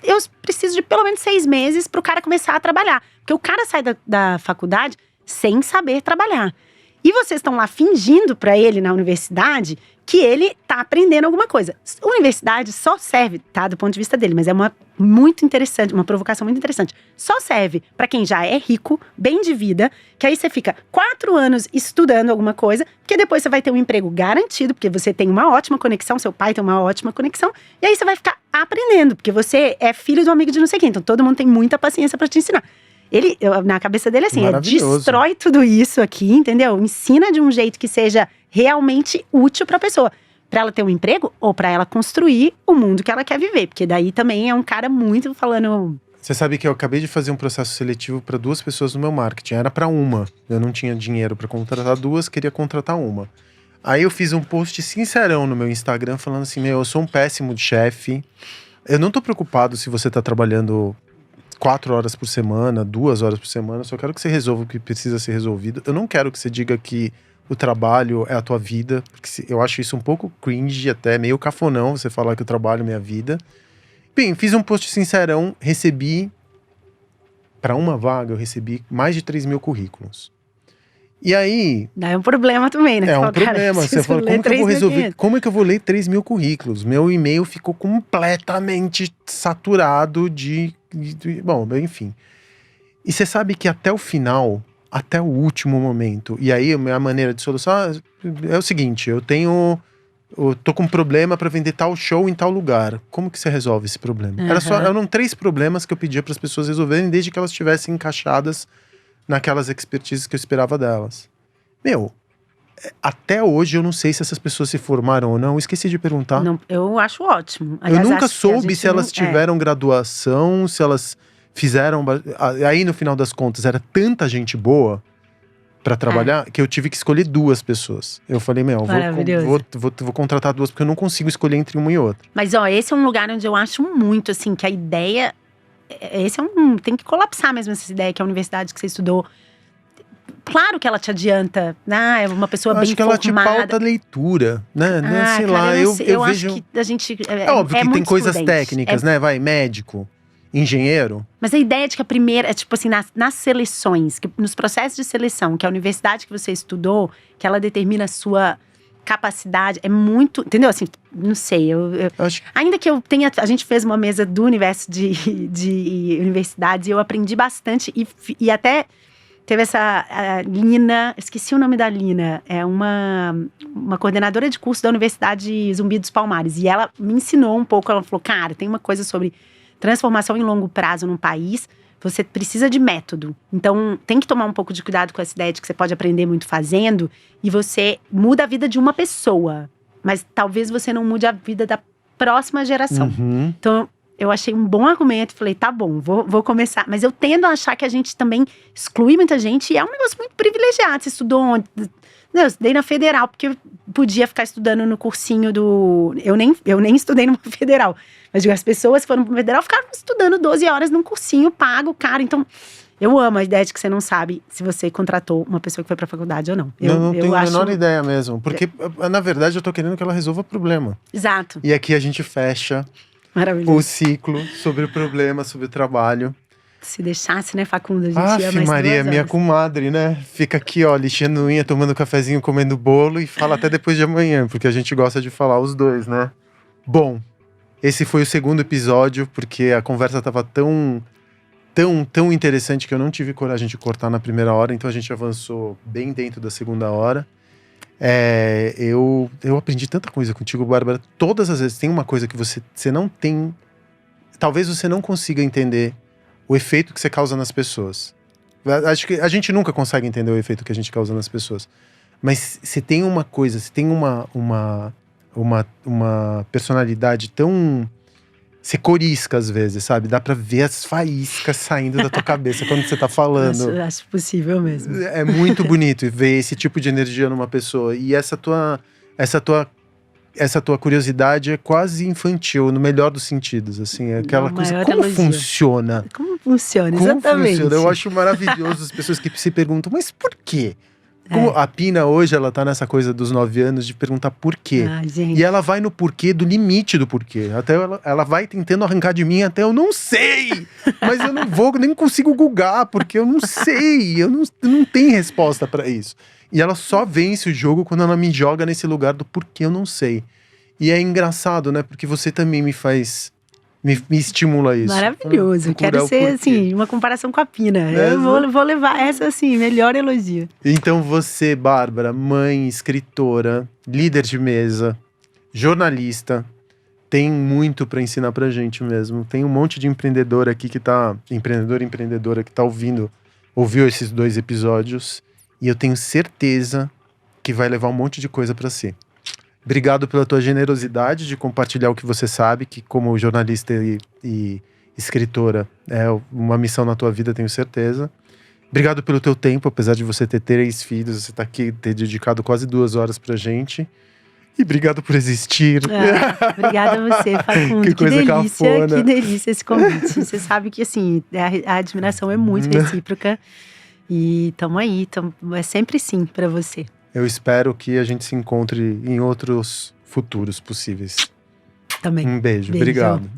Speaker 2: eu preciso de pelo menos 6 meses para o cara começar a trabalhar. Porque o cara sai da faculdade sem saber trabalhar. E vocês estão lá fingindo para ele na universidade que ele tá aprendendo alguma coisa. A universidade só serve, tá, do ponto de vista dele, mas é uma provocação muito interessante. Só serve para quem já é rico, bem de vida, que aí você fica 4 anos estudando alguma coisa, porque depois você vai ter um emprego garantido, porque você tem uma ótima conexão, seu pai tem uma ótima conexão, e aí você vai ficar aprendendo, porque você é filho de um amigo de não sei quem, então todo mundo tem muita paciência para te ensinar. Na cabeça dele, assim, destrói tudo isso aqui, entendeu? Ensina de um jeito que seja realmente útil pra pessoa. Pra ela ter um emprego ou pra ela construir o mundo que ela quer viver. Porque daí também é um cara muito falando…
Speaker 1: Você sabe que eu acabei de fazer um processo seletivo pra 2 pessoas no meu marketing. Era pra uma. Eu não tinha dinheiro pra contratar 2, queria contratar uma. Aí eu fiz um post sincerão no meu Instagram falando assim, eu sou um péssimo chefe. Eu não tô preocupado se você tá trabalhando 4 horas por semana, 2 horas por semana, só quero que você resolva o que precisa ser resolvido. Eu não quero que você diga que o trabalho é a tua vida, porque eu acho isso um pouco cringe, até meio cafonão, você falar que o trabalho é minha vida. Bem, fiz um post sincerão, recebi, para uma vaga, eu recebi mais de 3 mil currículos. E aí…
Speaker 2: Daí é um problema também, né?
Speaker 1: É um problema, você fala, como que eu vou resolver? Como é que eu vou ler 3 mil currículos? Meu e-mail ficou completamente saturado bom, enfim. E você sabe que até o final, até o último momento, e aí a minha maneira de solução é o seguinte, eu tô com um problema para vender tal show em tal lugar. Como que você resolve esse problema? Eram 3 problemas que eu pedia para as pessoas resolverem, desde que elas estivessem encaixadas naquelas expertises que eu esperava delas. Até hoje eu não sei se essas pessoas se formaram ou não. Esqueci de perguntar.
Speaker 2: Não, eu acho ótimo. Aliás,
Speaker 1: eu nunca soube se elas tiveram graduação, se elas fizeram… Aí no final das contas era tanta gente boa pra trabalhar que eu tive que escolher 2 pessoas. Eu falei, vou contratar 2 porque eu não consigo escolher entre uma e outra.
Speaker 2: Mas esse é um lugar onde eu acho muito assim que a ideia esse tem que colapsar mesmo essa ideia que a universidade que você estudou. Claro que ela te adianta, né? É uma pessoa bem
Speaker 1: acho que ela te
Speaker 2: formada.
Speaker 1: pauta a leitura, né? Sei
Speaker 2: cara,
Speaker 1: lá, eu
Speaker 2: eu
Speaker 1: vejo…
Speaker 2: acho que a gente
Speaker 1: É óbvio que tem
Speaker 2: muito
Speaker 1: coisas
Speaker 2: excludente.
Speaker 1: técnicas, né? Vai, médico, engenheiro.
Speaker 2: Mas a ideia de que a primeira, tipo assim, nas seleções, nos processos de seleção, que a universidade que você estudou, que ela determina a sua capacidade, é muito, entendeu? Assim, não sei, eu
Speaker 1: Acho…
Speaker 2: ainda que eu tenha, a gente fez uma mesa do universo de universidades e eu aprendi bastante e até teve essa Lina, esqueci o nome da Lina, é uma coordenadora de curso da Universidade Zumbi dos Palmares, e ela me ensinou um pouco, ela falou, cara, tem uma coisa sobre transformação em longo prazo num país, você precisa de método. Então, tem que tomar um pouco de cuidado com essa ideia de que você pode aprender muito fazendo e você muda a vida de uma pessoa. Mas talvez você não mude a vida da próxima geração.
Speaker 1: Uhum.
Speaker 2: Então, eu achei um bom argumento. Falei, tá bom, vou começar. Mas eu tendo a achar que a gente também exclui muita gente. E é um negócio muito privilegiado. Você estudou onde? Não, eu estudei na Federal, porque eu podia ficar estudando no cursinho do… Eu nem estudei numa Federal. Mas digo, as pessoas que foram para Federal ficaram estudando 12 horas num cursinho pago, caro. Então, eu amo a ideia de que você não sabe se você contratou uma pessoa que foi pra faculdade ou não.
Speaker 1: Não tenho a menor ideia mesmo. Porque, na verdade, eu tô querendo que ela resolva o problema.
Speaker 2: Exato.
Speaker 1: E aqui a gente fecha o ciclo sobre o problema, sobre o trabalho.
Speaker 2: Se deixasse, né, Facundo? A gente ia mais
Speaker 1: Maria,
Speaker 2: 2 horas.
Speaker 1: minha comadre, né? Fica aqui, ó, lixando unha, tomando cafezinho, comendo bolo e fala até depois de amanhã, porque a gente gosta de falar os dois, né? Bom, esse foi o segundo episódio, porque a conversa tava tão interessante que eu não tive coragem de cortar na primeira hora, então a gente avançou bem dentro da segunda hora. Eu aprendi tanta coisa contigo, Bárbara. Todas as vezes tem uma coisa que você não tem… Talvez você não consiga entender o efeito que você causa nas pessoas. Acho que a gente nunca consegue entender o efeito que a gente causa nas pessoas. Mas se tem uma coisa, se tem uma personalidade tão… Você corisca às vezes, sabe? Dá pra ver as faíscas saindo da tua cabeça quando você tá falando.
Speaker 2: Acho possível mesmo.
Speaker 1: É muito bonito ver esse tipo de energia numa pessoa. E essa tua curiosidade é quase infantil, no melhor dos sentidos, assim. É aquela coisa, como funciona?
Speaker 2: Como funciona, exatamente.
Speaker 1: Funciona? Eu acho maravilhoso as pessoas que se perguntam, mas por quê? Como a Pina hoje, ela tá nessa coisa dos 9 anos de perguntar por quê. E ela vai no porquê, do limite do porquê. Até ela vai tentando arrancar de mim até eu não sei. Mas eu não vou, nem consigo googar, porque eu não sei. Eu não tenho resposta pra isso. E ela só vence o jogo quando ela me joga nesse lugar do porquê eu não sei. E é engraçado, né? Porque você também me faz… Me estimula isso.
Speaker 2: Maravilhoso. Quero ser, assim, uma comparação com a Pina. Eu vou levar essa, assim, melhor elogio.
Speaker 1: Então você, Bárbara, mãe, escritora, líder de mesa, jornalista, tem muito pra ensinar pra gente mesmo. Tem um monte de empreendedor aqui que tá… Empreendedora que tá ouviu esses 2 episódios. E eu tenho certeza que vai levar um monte de coisa pra si. Obrigado pela tua generosidade de compartilhar o que você sabe, que como jornalista e escritora é uma missão na tua vida, tenho certeza. Obrigado pelo teu tempo, apesar de você ter 3 filhos, você tá aqui, ter dedicado quase 2 horas pra gente. E obrigado por existir.
Speaker 2: Obrigada a você, Facundo.
Speaker 1: Que coisa
Speaker 2: delícia,
Speaker 1: cafona.
Speaker 2: Que delícia esse convite. Você sabe que, assim, a admiração é muito recíproca. E tamo aí, é sempre sim pra você.
Speaker 1: Eu espero que a gente se encontre em outros futuros possíveis.
Speaker 2: Também.
Speaker 1: Um beijo.
Speaker 2: Beijo.
Speaker 1: Obrigado.